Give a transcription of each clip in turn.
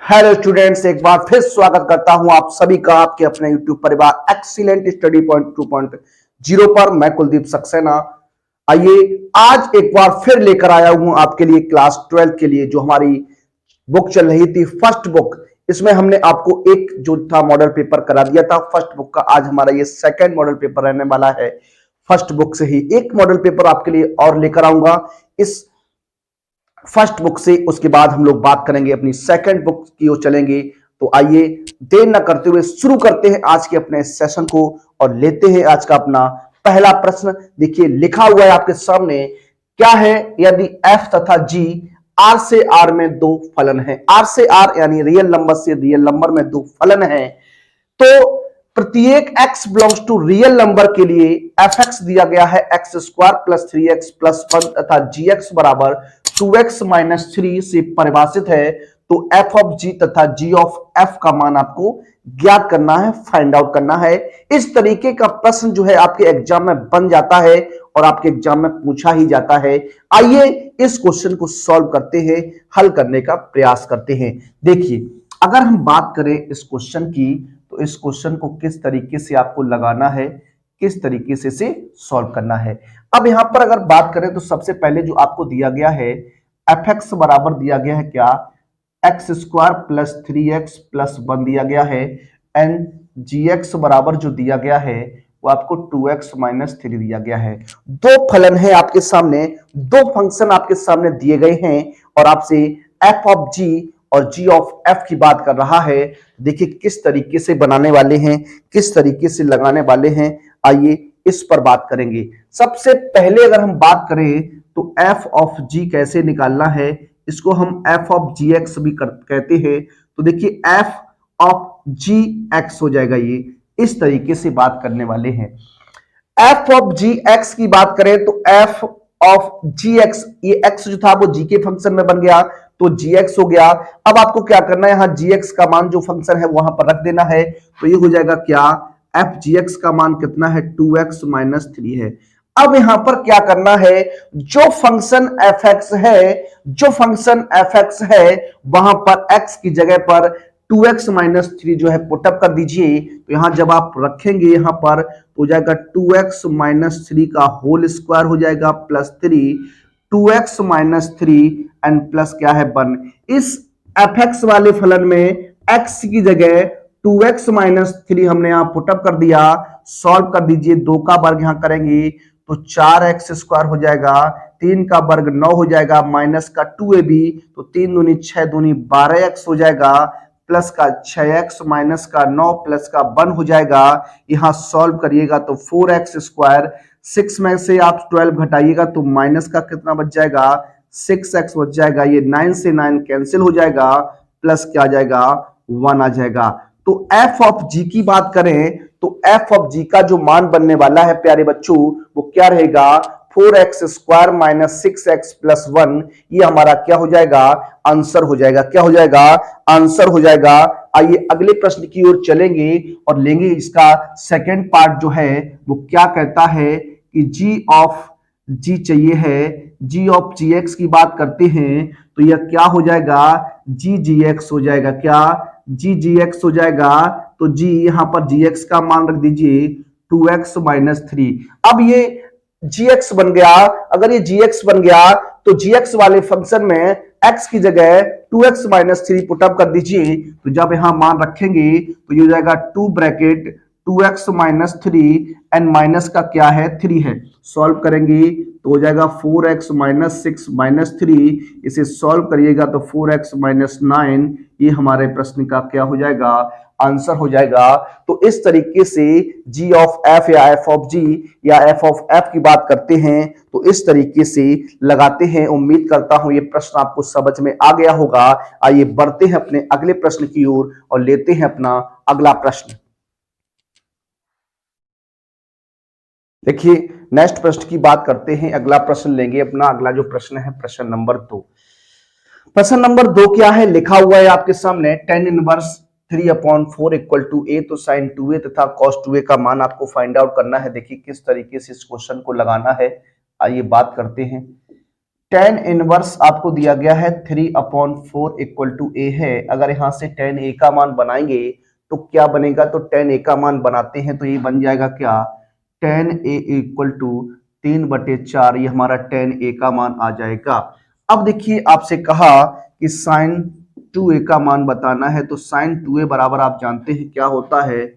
Hello students, एक बार फिर स्वागत करता हूं आप सभी का आपके अपने यूट्यूब परिवार एक्सीलेंट स्टडी पॉइंट 2.0 पर। मैं कुलदीप सक्सेना। आइए आज एक बार फिर लेकर आया हूं आपके लिए क्लास 12 के लिए जो हमारी बुक चल रही थी फर्स्ट बुक। इसमें हमने आपको एक जो था मॉडल पेपर करा दिया था फर्स्ट बुक का। आज हमारा ये सेकंड मॉडल पेपर रहने वाला है। फर्स्ट बुक से ही एक मॉडल पेपर आपके लिए और लेकर आऊंगा इस फर्स्ट बुक से। उसके बाद हम लोग बात करेंगे अपनी सेकंड बुक की ओर चलेंगे। तो आइए देर न करते हुए शुरू करते हैं आज के अपने सेशन को और लेते हैं आज का अपना पहला प्रश्न। देखिए लिखा हुआ है आपके सामने, क्या है यदि f तथा g r से r में दो फलन है। r से r यानी रियल नंबर से रियल नंबर में दो फलन है, तो प्रत्येक x belongs to real number के लिए fx दिया गया है x square plus 3x plus 1 तथा gx बराबर 2x माइनस 3 से परिभाषित है। तो f ऑफ g तथा g ऑफ f का मान आपको ज्ञात करना है, फाइंड आउट करना है। इस तरीके का प्रश्न जो है आपके एग्जाम में बन जाता है और आपके एग्जाम में पूछा ही जाता है। आइए इस क्वेश्चन को सॉल्व करते हैं, हल करने का प्रयास करते हैं। देखिए अगर हम बात करें इस क्वेश्चन की, तो इस क्वेश्चन को किस तरीके से आपको लगाना है, किस तरीके से सॉल्व करना है। अब यहां पर अगर बात करें तो सबसे पहले जो आपको दिया गया है एफ एक्स बराबर दिया गया है क्या, x square plus 3x plus 1 दिया गया है। एंड जी एक्स बराबर जो दिया गया है वो आपको 2x माइनस 3 दिया गया है। दो फलन है आपके सामने, दो फंक्शन आपके सामने दिए गए हैं और आपसे एफ ऑफ जी और जी ऑफ एफ की बात कर रहा है। देखिए किस तरीके से बनाने वाले हैं, किस तरीके से लगाने वाले हैं, आइए इस पर बात करेंगे। सबसे पहले अगर हम बात करें तो एफ ऑफ जी कैसे निकालना है, इसको हम एफ ऑफ जी एक्स भी कहते हैं। तो देखिए एफ ऑफ जी एक्स हो जाएगा, ये इस तरीके से बात करने वाले हैं। एफ ऑफ जी एक्स की बात करें तो एफ ऑफ जी एक्स, ये एक्स जो था वो जी के फंक्शन में बन गया तो जी एक्स हो गया। अब आपको क्या करना है, यहां जी एक्स का मान जो फंक्शन है वहां पर रख देना है। तो ये हो जाएगा क्या, एफ जी एक्स का मान कितना है, 2x माइनस 3 है। अब यहां पर क्या करना है, जो फंक्शन एफ एक्स है, जो फंक्शन एफ एक्स है वहां पर x की जगह पर 2x माइनस 3 जो है पुटअप कर दीजिए। तो यहां जब आप रखेंगे यहां पर तो हो जाएगा 2x माइनस 3 का होल स्क्वायर हो जाएगा plus 3, 2x minus 3 and plus क्या है 1। इस एफ एक्स वाले फलन में x की जगह 2x माइनस 3 हमने यहां पुटअप कर दिया। सॉल्व कर दीजिए, 2 का वर्ग यहां करेंगे तो 4x स्क्वायर हो जाएगा, 3 का वर्ग 9 हो जाएगा, माइनस का 2ab तो 3 दूनी 6 दूनी 12x हो जाएगा, प्लस का 6x माइनस का 9 प्लस का 1 हो जाएगा। यहां सॉल्व करिएगा तो 4x स्क्वायर, 6 में से आप 12 घटाइएगा तो माइनस का कितना बच जाएगा, 6x बच जाएगा। ये 9 से 9 कैंसिल हो जाएगा, प्लस क्या आ जाएगा 1 आ जाएगा। तो एफ ऑफ जी की बात करें तो एफ ऑफ जी का जो मान बनने वाला है प्यारे बच्चों वो क्या रहेगा, 4x square minus 6x plus 1। ये हमारा क्या हो जाएगा, आंसर हो जाएगा। क्या हो जाएगा, आंसर हो जाएगा। आइए अगले प्रश्न की ओर चलेंगे और लेंगे इसका सेकंड पार्ट जो है वो क्या कहता है कि जी ऑफ जी चाहिए है, जी ऑफ जी एक्स की बात करते हैं तो यह क्या हो जाएगा, जी जी एक्स हो जाएगा। क्या, जी जी एक्स हो जाएगा। तो जी यहां पर जी एक्स का मान रख दीजिए 2x माइनस 3। अब ये gx बन गया, अगर ये gx बन गया तो gx वाले फंक्शन में x की जगह 2x माइनस 3 पुटअप कर दीजिए। तो जब यहां मान रखेंगे तो ये हो जाएगा 2 bracket 2x minus 3 and minus का क्या है 3 है। सॉल्व करेंगे तो हो जाएगा 4x माइनस 6 माइनस 3, इसे सॉल्व करिएगा तो 4x माइनस 9। ये हमारे प्रश्न का क्या हो जाएगा, आंसर हो जाएगा। तो इस तरीके से जी ऑफ एफ या एफ ऑफ जी या एफ ऑफ एफ की बात करते हैं तो इस तरीके से लगाते हैं। उम्मीद करता हूं ये प्रश्न आपको समझ में आ गया होगा। आइए बढ़ते हैं अपने अगले प्रश्न की ओर और लेते हैं अपना अगला प्रश्न। देखिए नेक्स्ट प्रश्न की बात करते हैं, अगला प्रश्न लेंगे अपना। अगला जो प्रश्न है प्रश्न नंबर 2। प्रश्न नंबर 2 क्या है, लिखा हुआ है आपके सामने tan inverse 3/4 equal to a, तो sin 2a तथा cos 2a का मान आपको फाइंड आउट करना है। देखिए किस तरीके से इस क्वेश्चन को लगाना है, आइए बात करते हैं। टेन इनवर्स आपको दिया गया है 3/4 इक्वल टू ए है। अगर यहां से टेन ए का मान बनाएंगे तो क्या बनेगा, तो टेन ए का मान बनाते हैं तो ये बन जाएगा क्या, टेन ए इक्वल टू 3/4, ये हमारा टेन ए का मान आ जाएगा। अब देखिए आपसे कहा कि साइन 2a का मान बताना है, तो साइन 2a बराबर आप जानते हैं क्या होता है,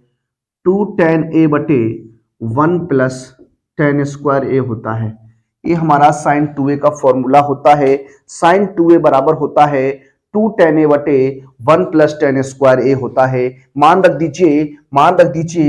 2tan a/1 plus ten square ए होता है। ये हमारा साइन 2a का फॉर्मूला होता है। साइन 2a बराबर होता है 2tan a/1 plus ten square ए होता है। मान रख दीजिए,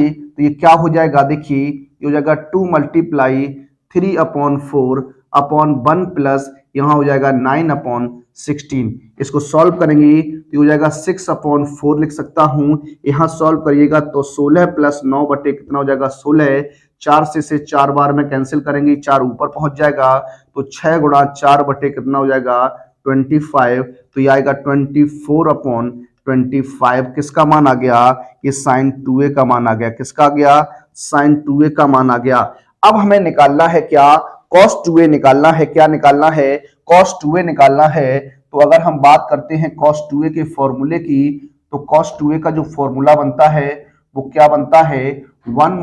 तो ये क्या हो जाएगा, देखिए ये हो जाएगा 2 मल्टीप्लाई 3/4/1 प्लस यहां हो जाएगा 9/16। इसको सॉल्व करेंगे तो हो जाएगा 6/4 लिख सकता हूं। यहां सॉल्व करिएगा तो 16 प्लस 9 बटे कितना हो जाएगा 16, 4 से 4 बार में कैंसिल करेंगे, 4 ऊपर पहुंच जाएगा तो 6 गुणा 4 बटे कितना हो जाएगा 25, तो ये आएगा 24/25। किसका मान आ गया, ये साइन 2a का मान आ गया। किसका आ गया, साइन 2a का मान आ गया। अब हमें निकालना है क्या, cos 2a निकालना है। क्या निकालना है, cos 2a निकालना है। तो अगर हम बात करते हैं cos 2a के फॉर्मूले की, तो cos 2a का जो फॉर्मूला बनता है वो क्या बनता है, 1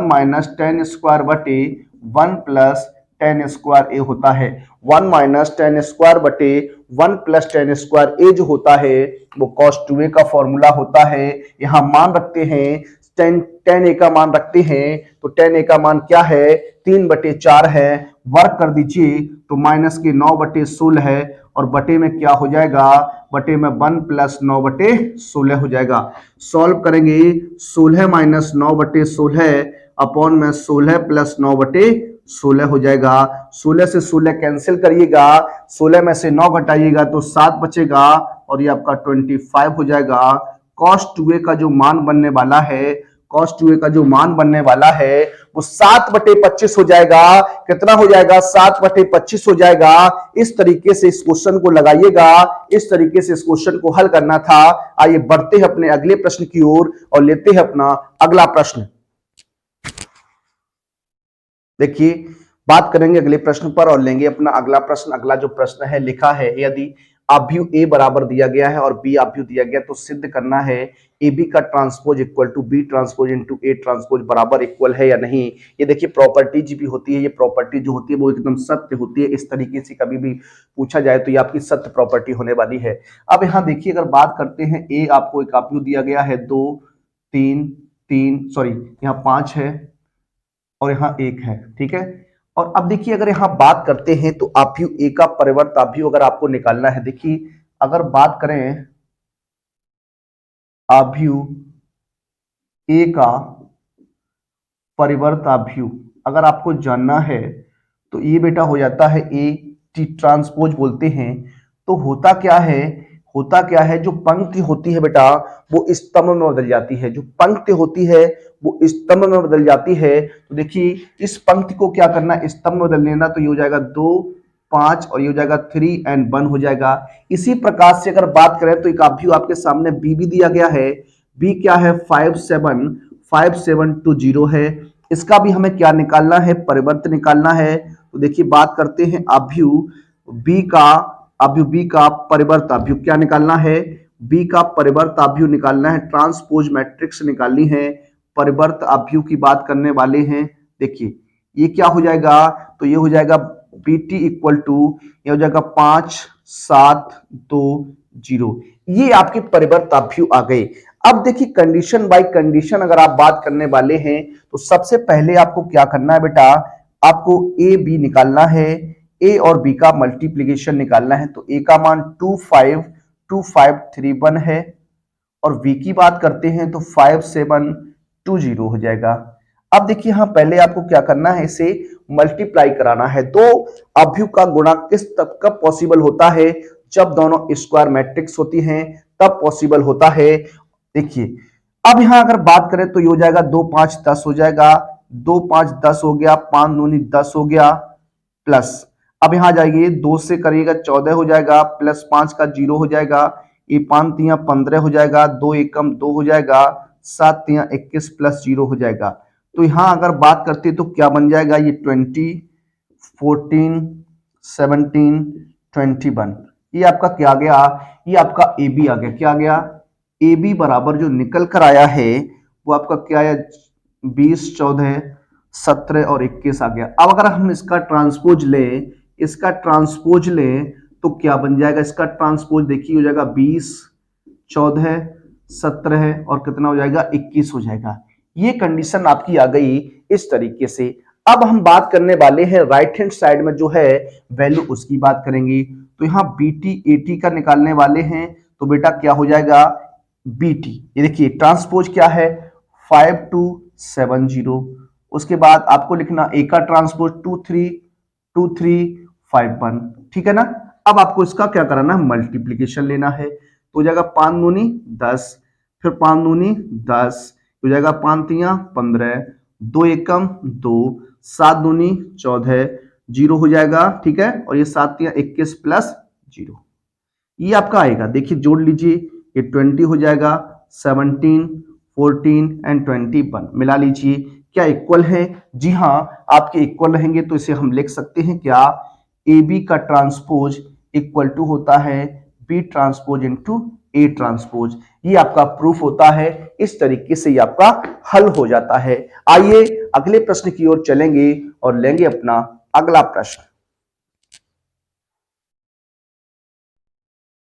माइनस टेन स्क्वायर बटे 1 प्लस टेन स्क्वायर ए होता है। 1 माइनस टेन स्क्वायर बटे 1 प्लस टेन स्क्वायर ए जो होता है वो cos 2a का फॉर्मूला होता है। यहां मान रखते हैं, टेन ए का मान रखते हैं, तो टेन ए का मान क्या है, 3/4 है। वर्क कर दीजिए तो माइनस के 9/16 है और बटे में क्या हो जाएगा, बटे में 1 प्लस 9/16 हो जाएगा। सॉल्व करेंगे 16 माइनस 9/16 अपॉन में 16 प्लस 9/16 हो जाएगा। 16 से 16 कैंसिल करिएगा, 16 में से 9 घटाइएगा तो 7 बचेगा और ये आपका 25 हो जाएगा। cos 2a का जो मान बनने वाला है, cos 2a का जो मान बनने वाला है वो 7/25 हो जाएगा। कितना हो जाएगा, 7/25 हो जाएगा। इस तरीके से इस क्वेश्चन को लगाइएगा, इस तरीके से इस क्वेश्चन को हल करना था। आइए बढ़ते हैं अपने अगले प्रश्न की ओर और लेते हैं अपना अगला प्रश्न। देखिए बात करेंगे अगले प्रश्न पर और लेंगे अपना अगला प्रश्न। अगला जो प्रश्न है लिखा है, यदि आव्यूह ए बराबर दिया गया है और बी आव्यूह दिया गया तो सिद्ध करना है ए बी का transpose equal to B transpose into A transpose बराबर इक्वल है या नहीं। ये देखिए प्रॉपर्टी भी होती है, ये प्रॉपर्टी जो होती है वो एकदम सत्य होती है। इस तरीके से कभी भी पूछा जाए तो ये आपकी सत्य प्रॉपर्टी होने वाली है। अब यहाँ देखिए अगर बात करते हैं, ए आपको एक आव्यूह दिया गया है 2 3 3 सॉरी यहाँ 5 है और यहाँ 1 है, ठीक है। और अब देखिए अगर यहां बात करते हैं तो आव्यूह ए का परिवर्त आव्यूह अगर आपको निकालना है, देखिए अगर बात करें आव्यूह ए का परिवर्त आव्यूह अगर आपको जानना है तो ये बेटा हो जाता है ए टी ट्रांसपोज बोलते हैं। तो होता क्या है, जो पंक्ति होती है बेटा वो स्तंभ में बदल जाती है। जो पंक्ति होती है वो स्तंभ में बदल जाती है। तो देखिए इस पंक्ति को क्या करना है, स्तंभ में बदल लेना। तो ये हो जाएगा 2 5 और ये हो जाएगा 3 और 1 हो जाएगा। इसी प्रकार से अगर बात करें तो एक आव्यूह आपके सामने बी भी दिया गया है। बी क्या है, 5720 है। इसका भी हमें क्या निकालना है, परिवर्त निकालना है। तो देखिए बात करते हैं आव्यूह बी का परिवर्त आव्यूह क्या निकालना है, बी का परिवर्त आव्यूह निकालना है, ट्रांसपोज मैट्रिक्स निकालनी है। परिवर्त आव्यूह की बात करने वाले हैं। देखिए ये क्या हो जाएगा, तो ये हो जाएगा बीटी इक्वल टू ये हो जाएगा 5720। ये आपके परिवर्त आव्यूह आ गए। अब देखिए कंडीशन बाय कंडीशन अगर आप बात करने वाले हैं तो सबसे पहले आपको क्या करना है बेटा, आपको ए बी निकालना है, ए और बी का मल्टीप्लीकेशन निकालना है। तो ए का मान 252531 है और बी की बात करते हैं तो 5720 हो जाएगा। अब देखिए यहां पहले आपको क्या करना है, इसे मल्टीप्लाई कराना है। दो आव्यूह का गुणा कब पॉसिबल होता है, जब दोनों स्क्वायर मैट्रिक्स होती हैं तब पॉसिबल होता है। देखिए अब यहां अगर बात करें तो ये हो जाएगा 2 5 10 हो जाएगा, 2 5 10 हो गया, 5 दूनी 10 हो गया, प्लस अब यहां जाइए 2 से करिएगा 14 हो जाएगा, प्लस 5 का 0 हो जाएगा, ये 5 तियां 15 हो जाएगा, 2 एकम 2 हो जाएगा, 7 तियां 21 प्लस 0 हो जाएगा। तो यहां अगर बात करते तो क्या बन जाएगा, ये 20 14 17, 21, ये आपका क्या आ गया, ये आपका ए बी आ गया। क्या आ गया, ए बी बराबर जो निकल कर आया है वो आपका क्या आया, 20, 14, 17 और 21 आ गया। अब अगर हम इसका ट्रांसपोज लें, इसका ट्रांसपोज लें तो क्या बन जाएगा, इसका ट्रांसपोज देखिए हो जाएगा 20, 14, 17 और कितना हो जाएगा, 21 हो जाएगा। ये कंडीशन आपकी आ गई इस तरीके से। अब हम बात करने वाले हैं राइट हैंड साइड में जो है वैल्यू उसकी बात करेंगे। तो यहाँ बीटी एटी का निकालने वाले हैं, तो बेटा क्या हो जाएगा, बीटी, ये देखिए ट्रांसपोज क्या है 5270। उसके बाद आपको लिखना ए का ट्रांसपोज 2351, ठीक है ना। अब आपको इसका क्या कराना है, मल्टीप्लीकेशन लेना है। तो हो जाएगा 5 दूनी 10, फिर 5 दूनी 10, हो जाएगा 5 तिया 15, 2 एकम 2, 7 दूनी 14, जीरो हो जाएगा, ठीक है। और ये 7 तिया 21 प्लस 0, ये आपका आएगा। देखिए जोड़ लीजिए, ये 20 हो जाएगा, 17, 14 एंड 21 मिला लीजिए, क्या इक्वल है, जी हाँ आपके इक्वल रहेंगे। तो इसे हम लिख सकते हैं क्या, ए बी का ट्रांसपोज इक्वल टू होता है B transpose into A transpose. ये आपका प्रूफ होता है। इस तरीके से ये आपका हल हो जाता है। आइए अगले प्रश्न की ओर चलेंगे और लेंगे अपना अगला प्रश्न।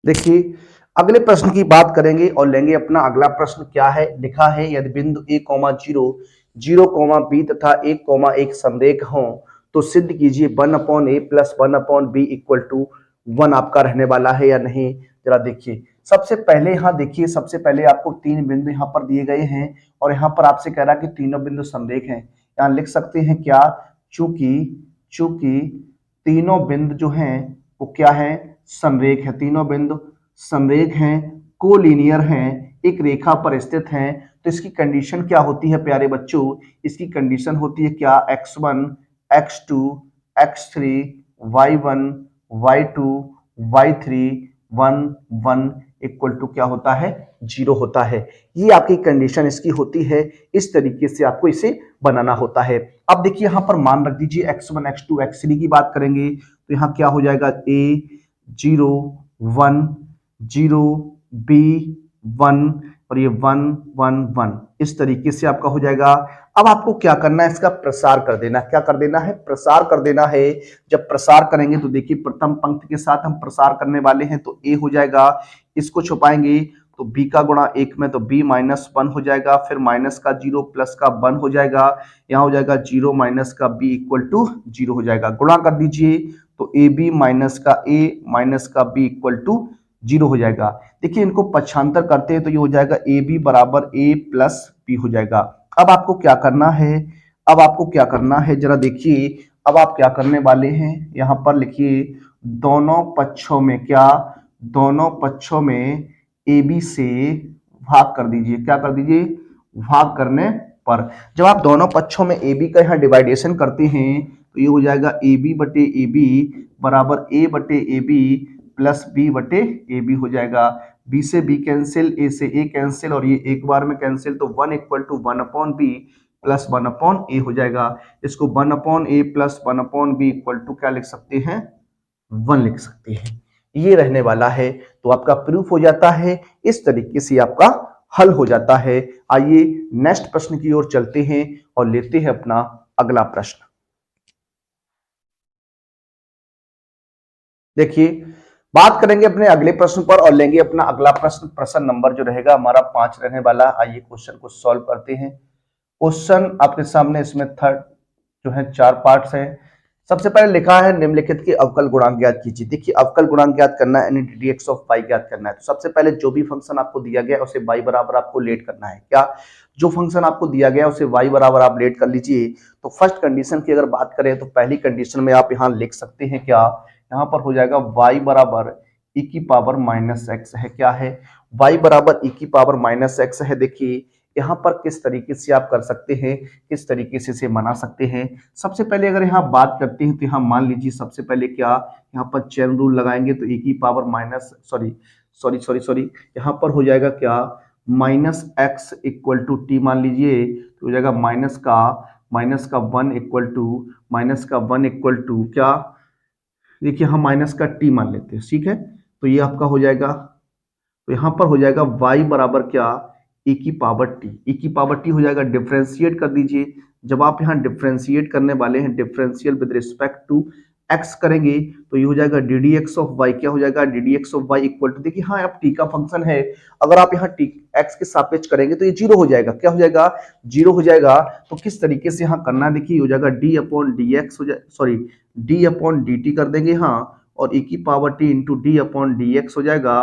देखिए अगले प्रश्न की बात करेंगे और लेंगे अपना अगला प्रश्न। क्या है, लिखा है यदि बिंदु A comma zero, zero comma B तथा एक कॉमा एक समरेख हो तो सिद्ध कीजिए 1/a plus 1/b equal to 1 आपका रहने वाला है या नहीं। जरा देखिए, सबसे पहले यहाँ देखिए, सबसे पहले आपको तीन बिंदु यहाँ पर दिए गए हैं और यहाँ पर आपसे कह रहा है कि तीनों बिंदु समरेख हैं। यहाँ लिख सकते हैं क्या, चूंकि चूंकि तीनों बिंदु जो हैं वो क्या है, समरेख है। तीनों बिंदु समरेख हैं, कोलिनियर हैं, एक रेखा पर स्थित हैं। तो इसकी कंडीशन क्या होती है प्यारे बच्चों, इसकी कंडीशन होती है क्या, x1, x2, x3, y1, y2, y3, 1, 1 equal to क्या होता है, 0 होता है। ये आपकी कंडीशन इसकी होती है। इस तरीके से आपको इसे बनाना होता है। अब देखिए यहां पर मान रख दीजिए x1, x2, x3 की बात करेंगे तो यहाँ क्या हो जाएगा, a 0, 1, 0, b 1 और ये 1, 1, 1 इस तरीके से आपका हो जाएगा। अब आपको क्या करना है, इसका प्रसार कर देना। क्या कर देना है, प्रसार कर देना है। जब प्रसार करेंगे तो देखिए प्रथम पंक्ति के साथ हम प्रसार करने वाले हैं तो a हो जाएगा, इसको छुपाएंगे तो b का गुणा 1 में तो b -1 हो जाएगा, फिर माइनस का 0 प्लस का 1 हो जाएगा, यहाँ हो जाएगा 0 माइनस का b इक्वल टू 0 हो जाएगा। गुणा कर दीजिए तो ए बी माइनस का a माइनस का b इक्वल टू 0 हो जाएगा। देखिए इनको पक्षांतर करते हैं तो ये हो जाएगा ए बी बराबर a प्लस बी हो जाएगा। अब आपको क्या करना है, अब आपको क्या करना है जरा देखिए, अब आप क्या करने वाले हैं, यहाँ पर लिखिए दोनों पक्षों में क्या, दोनों पक्षों में ए बी से भाग कर दीजिए। क्या कर दीजिए, भाग करने पर जब आप दोनों पक्षों में ए बी का यहाँ डिवाइडेशन करते हैं तो ये हो जाएगा ए बी बटे ए बी बराबर ए बटे ए बी प्लस बी बटे ए बी हो जाएगा। बी से बी कैंसिल, ए से ए कैंसिल और ये एक बार में कैंसिल, तो 1 equal to 1/b plus 1/a हो जाएगा। इसको 1/a plus 1/b equal to क्या लिख सकते हैं, 1 लिख सकते हैं। ये रहने वाला है तो आपका प्रूफ हो जाता है। इस तरीके से आपका हल हो जाता है। आइए नेक्स्ट प्रश्न की ओर चलते हैं और लेते हैं अपना अगला प्रश्न। देखिए बात करेंगे अपने अगले प्रश्न पर और लेंगे अपना अगला प्रश्न। प्रश्न नंबर जो रहेगा हमारा 5 रहने वाला। आइए क्वेश्चन को सॉल्व करते हैं। क्वेश्चन आपके सामने, इसमें थर्ड जो है 4 पार्ट्स हैं। सबसे पहले लिखा है निम्नलिखित के अवकल गुणांक ज्ञात कीजिए। देखिए अवकल गुणांक ज्ञात करना है यानी ddx ऑफ y ज्ञात करना है। तो सबसे पहले जो भी फंक्शन आपको दिया गया है उसे y बराबर आपको लेट करना है। क्या, जो फंक्शन आपको दिया गया है उसे y बराबर आप लेट कर लीजिए। तो फर्स्ट कंडीशन की अगर बात करें तो पहली कंडीशन में आप यहाँ लिख सकते हैं क्या, यहाँ पर हो जाएगा y बराबर e की पावर माइनस एक्स है। क्या है, y बराबर e की पावर माइनस एक्स है। देखिए यहाँ पर किस तरीके से आप कर सकते हैं, किस तरीके से इसे मना सकते हैं। सबसे पहले अगर यहाँ बात करते हैं तो यहाँ मान लीजिए सबसे पहले क्या, यहाँ पर चेन रूल लगाएंगे तो e की पावर माइनस सॉरी यहाँ पर हो जाएगा क्या, minus x equal to t मान लीजिए, तो हो जाएगा माइनस का 1 इक्वल टू क्या, देखिए हम माइनस का टी मान लेते हैं, ठीक है। तो ये आपका हो जाएगा, तो यहां पर हो जाएगा y बराबर क्या, e की पावर t। e की पावर t हो जाएगा, डिफरेंशिएट कर दीजिए। जब आप यहां डिफरेंशिएट करने वाले हैं, differential with respect to x करेंगे, तो ये हो जाएगा D D x of Y. क्या हो जाएगा, D D x of Y equal to, देखिए हाँ आप t का फंक्शन है, अगर आप यहाँ t x के सापेक्ष करेंगे तो ये जीरो हो जाएगा। क्या हो जाएगा, जीरो हो जाएगा। तो किस तरीके से यहाँ करना है, देखिए हो जाएगा d अपॉन डी एक्स हो जाए, sorry d upon d T कर देंगे, हाँ, और e की power t into D upon D x हो जाएगा,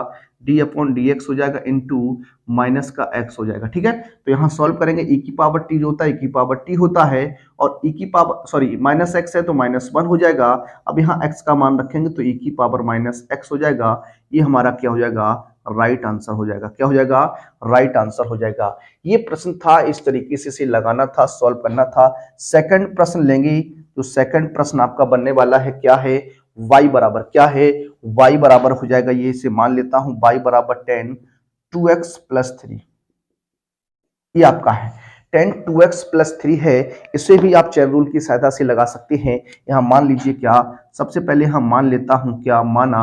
d अपॉन डी एक्स हो जाएगा इंटू माइनस का x हो जाएगा, ठीक है। तो यहाँ सॉल्व करेंगे, e की पावर t जो होता है, e की पावर t होता है, और e की पावर सॉरी माइनस x है तो माइनस वन हो जाएगा। अब यहाँ x का मान रखेंगे तो e की पावर माइनस x हो जाएगा। ये हमारा क्या हो जाएगा, राइट आंसर हो जाएगा। क्या हो जाएगा, राइट आंसर हो जाएगा। ये प्रश्न था, इस तरीके से इसे लगाना था, सॉल्व करना था। सेकंड प्रश्न लेंगे, तो सेकंड प्रश्न आपका बनने वाला है, क्या है, y बराबर क्या है, y बराबर हो जाएगा, ये इसे मान लेता हूं, y बराबर 10 2x प्लस 3। ये आपका है 10 2x प्लस 3 है। इसे भी आप चेन रूल की सहायता से लगा सकते हैं। यहां मान लीजिए, क्या, सबसे पहले हम मान लेता हूं, क्या माना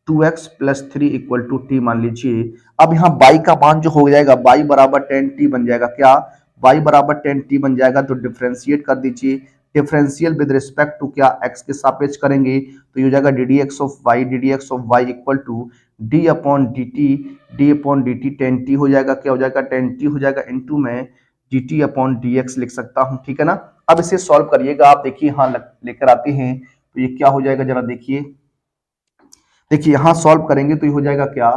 2x plus 3 equal to t मान लीजिए। अब यहाँ y का मान जो हो जाएगा, y बराबर 10t बन जाएगा। क्या, y बराबर 10t बन जाएगा, तो डिफरेंशिएट कर दीजिए। डिफरेंशियल विद रिस्पेक्ट टू क्या, x के सापेक्ष करेंगे, तो ये हो जाएगा D D x of y, d D x of Y equal to D upon d t, d upon d t 10t हो जाएगा। क्या हो जाएगा, 10t हो जाएगा इंटू में D T upon D x लिख सकता हूं, ठीक है ना। अब इसे सॉल्व करिएगा आप, देखिए हाँ लेकर आते हैं, तो ये क्या हो जाएगा, जरा देखिए, देखिए यहां सॉल्व करेंगे तो ये हो जाएगा क्या,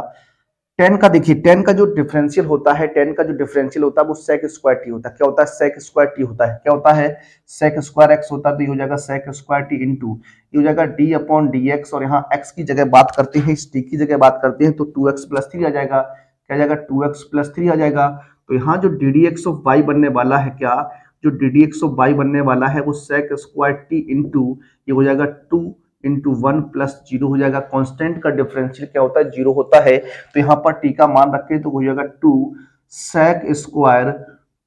10 का, देखिए 10 का जो डिफरेंशियल होता है, 10 का जो डिफरेंशियल होता है वो sec स्क्वायर टी होता है। क्या होता है, sec स्क्वायर टी होता है। क्या होता है, sec स्क्वायर x होता है, तो ये हो जाएगा sec स्क्वायर टी इंटू, ये हो जाएगा d अपॉन डी एक्स, और यहाँ x की जगह बात करते हैं, इस t की जगह बात करते हैं, तो 2x प्लस 3 आ जाएगा। क्या आ जाएगा, 2x प्लस 3 आ जाएगा। तो यहाँ जो d D x of y बनने वाला है, क्या, जो d D x of y बनने वाला है वो sec स्क्वायर टी इंटू, ये हो जाएगा 2 इंटू 1 प्लस 0 हो जाएगा। कांस्टेंट का डिफरेंशियल क्या होता है, 0 होता है। तो यहाँ पर टी का मान रखें तो हो जाएगा 2 sec स्क्वायर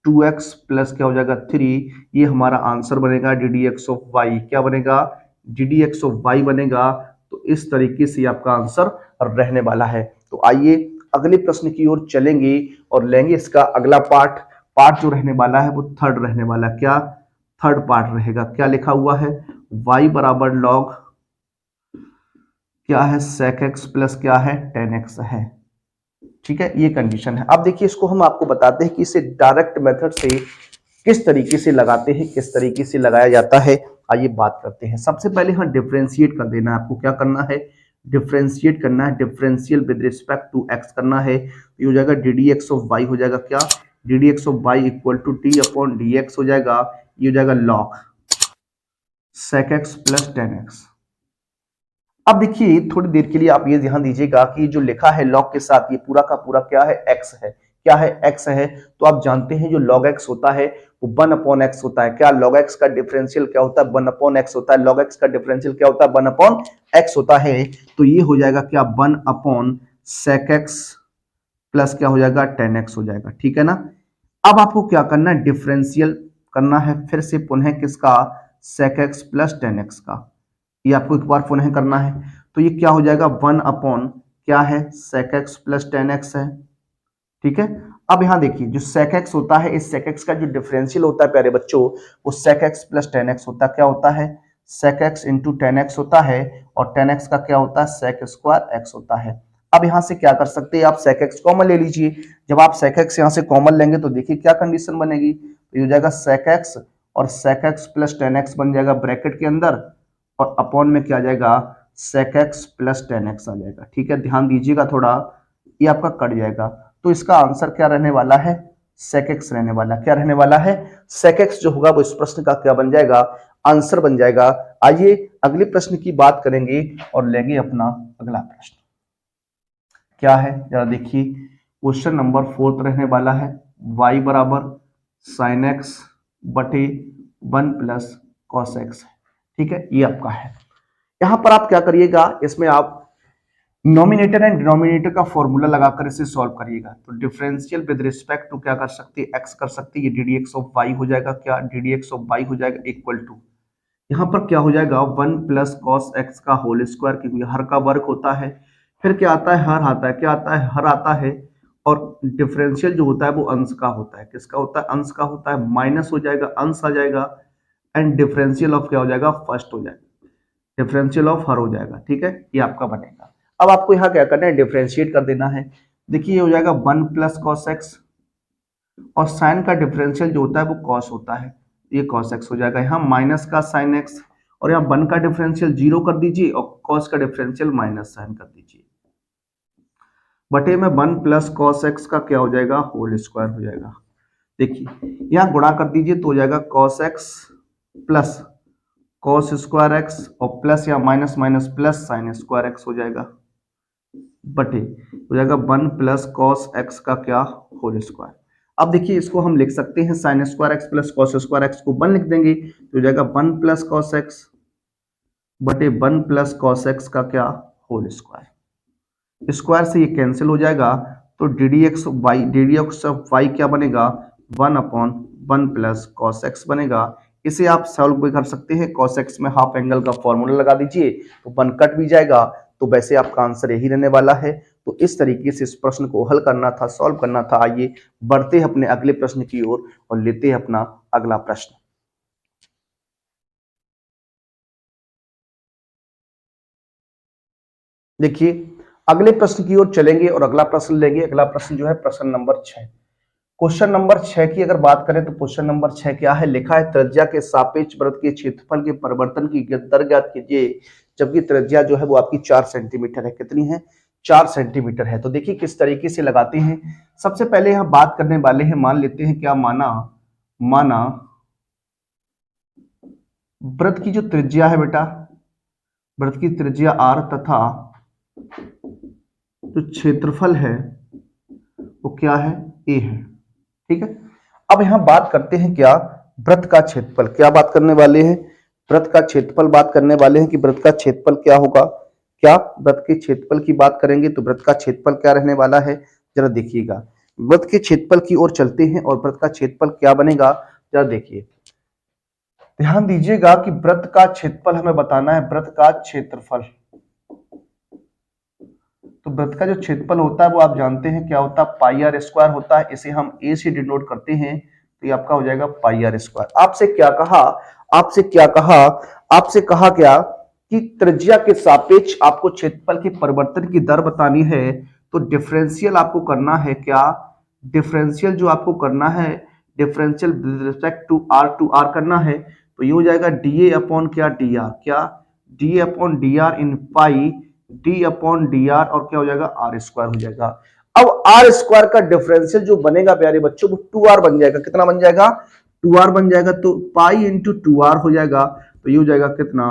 2x प्लस क्या हो जाएगा 3। ये हमारा आंसर बनेगा d D x of Y. क्या बनेगा, d D x of y बनेगा। तो इस तरीके से आपका आंसर रहने वाला है। तो आइए अगले प्रश्न की ओर चलेंगे और लेंगे इसका अगला पार्ट। पार्ट जो रहने वाला है वो थर्ड रहने वाला है। क्या, थर्ड पार्ट रहेगा। क्या लिखा हुआ है, y बराबर लॉग क्या है, sec x प्लस क्या है, tan x है, ठीक है, ये कंडीशन है। अब देखिए इसको हम आपको बताते हैं कि इसे डायरेक्ट मेथड से किस तरीके से लगाते हैं, किस तरीके से लगाया जाता है। आइए बात करते हैं। सबसे पहले हम डिफरेंशिएट कर देना है, आपको क्या करना है, डिफरेंशिएट करना है, differential with respect to x करना है। ये हो जाएगा D D x of y हो जाएगा, क्या, d D x of Y equal to D upon D x हो जाएगा। ये हो जाएगा log sec x plus tan x। अब देखिए थोड़ी देर के लिए आप ये ध्यान दीजिएगा कि जो लिखा है लॉग के साथ, ये पूरा का पूरा क्या है, x है। क्या है, x है। तो आप जानते हैं जो log x होता है वो 1 अपॉन x होता है। क्या, log x का डिफरेंशियल क्या होता है, 1 अपॉन x होता है। log x का डिफरेंशियल क्या होता है, 1 अपॉन x होता है। तो ये हो जाएगा क्या, 1 अपॉन sec x प्लस क्या हो जाएगा, tan x हो जाएगा, ठीक है ना। अब आपको क्या करना है, डिफरेंशियल करना है फिर से पुनः किसका, sec x plus tan x का। ये आपको एक बार पुनः करना है। तो ये क्या हो जाएगा, 1 अपॉन क्या है, sec x plus tan x है, ठीक है। अब यहां देखिए जो sec x होता है, इस sec x का जो डिफरेंशियल होता है प्यारे बच्चों, वो sec x plus tan x होता है। क्या होता है, sec x into tan x होता है, और tan x का क्या होता है, sec स्क्वायर x होता है। अब यहां से क्या कर सकते हैं आप, sec x कॉमन ले लीजिए। जब आप sec x यहां से कॉमन लेंगे तो देखिए क्या कंडीशन बनेगी, तो ये हो जाएगा sec x और sec x plus tan x बन जाएगा ब्रैकेट के अंदर, और अपॉन में क्या आ जाएगा, sec x plus tan x आ जाएगा, ठीक है। ध्यान दीजिएगा थोड़ा, ये आपका कट जाएगा। तो इसका आंसर क्या रहने वाला है, sec x रहने वाला। क्या रहने वाला है, sec x जो होगा वो इस प्रश्न का क्या बन जाएगा, आंसर बन जाएगा। आइए अगले प्रश्न की बात करेंगे और लेंगे अपना अगला प्रश्न। क्या है जरा देखिए, क्वेश्चन नंबर 4 रहने वाला है, y बराबर sin x बटे 1 प्लस cos x, ठीक है, ये आपका है। यहां पर आप क्या करिएगा, इसमें आप नॉमिनेटर एंड डिनोमिनेटर का फॉर्मूला लगाकर इसे सॉल्व करिएगा। तो डिफरेंशियल विद रिस्पेक्ट टू क्या कर सकते हैं, x कर सकते हैं, ये d D x of y हो जाएगा। क्या, d D x of y हो जाएगा इक्वल टू, यहाँ पर क्या हो जाएगा 1 प्लस कॉस एक्स का होल स्क्वायर, क्योंकि हर का वर्ग होता है। फिर क्या आता है, हर आता है, क्या आता है, हर आता है। और डिफरेंशियल जो होता है वो अंश का होता है। किसका होता है, अंश का होता है। माइनस हो जाएगा, अंश आ जाएगा, एंड डिफरेंशियल ऑफ क्या हो जाएगा, फर्स्ट हो जाएगा, डिफरेंशियल ऑफ हर हो जाएगा। ठीक है, ये आपका बनेगा। अब आपको यहाँ क्या करना है, डिफरेंशिएट कर देना है। देखिए ये हो जाएगा 1 प्लस कॉस एक्स, और साइन का डिफरेंशियल जो होता है वो कॉस होता है, ये कॉस एक्स हो जाएगा। यहाँ माइनस का साइन एक्स, और यहाँ 1 का डिफरेंशियल 0 कर दीजिए, और कॉस का डिफरेंशियल माइनस साइन कर दीजिए, बटे में 1 प्लस कॉस एक्स का क्या हो जाएगा, होल स्क्वायर हो जाएगा। देखिए यहाँ गुणा कर दीजिए तो हो जाएगा cos x plus cos square x, और प्लस या minus minus plus sine square x हो जाएगा, बटे हो जाएगा 1 प्लस कॉस एक्स का क्या, होल स्क्वायर। अब देखिए इसको हम लिख सकते हैं sine square x plus cos square x को 1 लिख देंगे तो हो जाएगा 1 प्लस कॉस एक्स बटे 1 प्लस कॉस एक्स का क्या, होल स्क्वायर। स्क्वायर से ये कैंसिल हो जाएगा, तो d D x of Y क्या बनेगा, 1 अपॉन 1 प्लस कॉस एक्स बनेगा। इसे आप सॉल्व भी कर सकते हैं, कॉस एक्स में हाफ एंगल का फॉर्मूला लगा दीजिए तो 1 कट भी जाएगा, तो वैसे आपका आंसर यही रहने वाला है। तो इस तरीके से इस प्रश्न को हल करना था, सॉल्व करना था। आइए बढ़ते हैं अपने अगले प्रश्न की ओर और लेते हैं अपना अगला प्रश्न। देखिए अगले प्रश्न की ओर चलेंगे और अगला प्रश्न लेंगे। अगला प्रश्न जो है प्रश्न नंबर 6। क्वेश्चन नंबर 6 की अगर बात करें तो क्वेश्चन नंबर 6 क्या है, लिखा है त्रिज्या के सापेक्ष वृत्त के क्षेत्रफल के परिवर्तन की दर ज्ञात कीजिए, जबकि त्रिज्या जो है वो आपकी 4 सेंटीमीटर है। कितनी है, 4 सेंटीमीटर है। तो देखिए किस तरीके से लगाते हैं। सबसे पहले हम बात करने वाले हैं, मान लेते हैं क्या, माना वृत्त की जो त्रिज्या है बेटा, वृत्त की त्रिज्या r तथा जो क्षेत्रफल है वो क्या है, a है। ठीक है, अब यहां बात करते हैं क्या, वृत्त का क्षेत्रफल। क्या बात करने वाले हैं, वृत्त का क्षेत्रफल बात करने वाले हैं कि वृत्त का क्षेत्रफल क्या होगा। क्या वृत्त के क्षेत्रफल की बात करेंगे तो वृत्त का क्षेत्रफल क्या रहने वाला है, जरा देखिएगा। वृत्त के क्षेत्रफल की ओर चलते हैं और वृत्त का क्षेत्रफल क्या बनेगा, जरा देखिए, ध्यान दीजिएगा कि वृत्त का क्षेत्रफल हमें बताना है, वृत्त का क्षेत्रफल। तो वृत्त का जो क्षेत्रफल होता है वो आप जानते हैं क्या होता है, पाई आर स्क्वायर होता है। इसे हम ए से डिनोट करते हैं, तो ये आपका हो जाएगा पाई आर स्क्वायर। आपसे क्या कहा, आपसे क्या कहा, आपसे कहा क्या कि त्रिज्या के सापेक्ष आपको क्षेत्रफल के परिवर्तन की दर बतानी है। तो डिफरेंशियल आपको करना है क्या, डिफरेंशियल जो आपको करना है, differential with respect to r करना है। तो ये हो जाएगा डी ए अपॉन क्या, डी आर, क्या d a upon d r in pi d upon d r, और क्या हो जाएगा, आर स्क्वायर हो जाएगा। अब आर स्क्वायर का डिफरेंशियल जो बनेगा प्यारे बच्चों, वो 2r बन जाएगा। कितना बन जाएगा, 2r बन जाएगा। तो पाई इंटू 2r हो जाएगा, तो ये हो जाएगा कितना,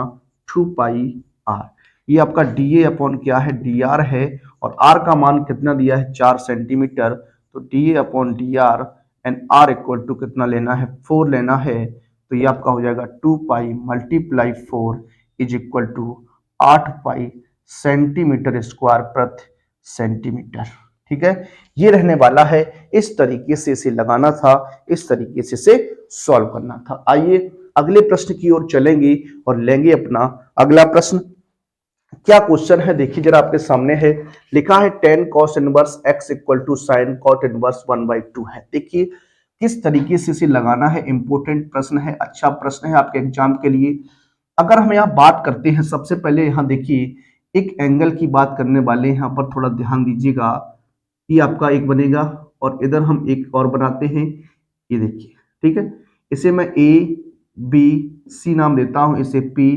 2 पाई आर। ये आपका डी ए अपॉन क्या है, डी आर है, और आर का मान कितना दिया है, 4 सेंटीमीटर। तो d a upon d r and r equal to कितना लेना है, 4 लेना है। तो ये आपका हो जाएगा 2 pi multiply 4 is equal to 8 pi centimetre square प्रति सेंटीमीटर। ठीक है, ये रहने वाला है। इस तरीके से इसे लगाना था, इस तरीके से इसे सॉल्व करना था। आइए अगले प्रश्न की ओर चलेंगे और लेंगे अपना अगला प्रश्न। क्या क्वेश्चन है, देखिए जरा आपके सामने है, लिखा है tan cos inverse x equal to sine cot inverse 1/2 है। देखिए किस तरीके से इसे लगाना है, इंपॉर्टेंट प्रश्न है, अच्छा प्रश्न है आपके एग्जाम के लिए। अगर हम यहाँ बात करते हैं, सबसे पहले यहाँ देखिए एक एंगल की बात करने वाले हैं, यहाँ पर थोड़ा ध्यान दीजिएगा। ये आपका एक बनेगा और इधर हम एक और बनाते हैं, ये देखिए। ठीक है, इसे मैं ए बी सी नाम देता हूं, इसे पी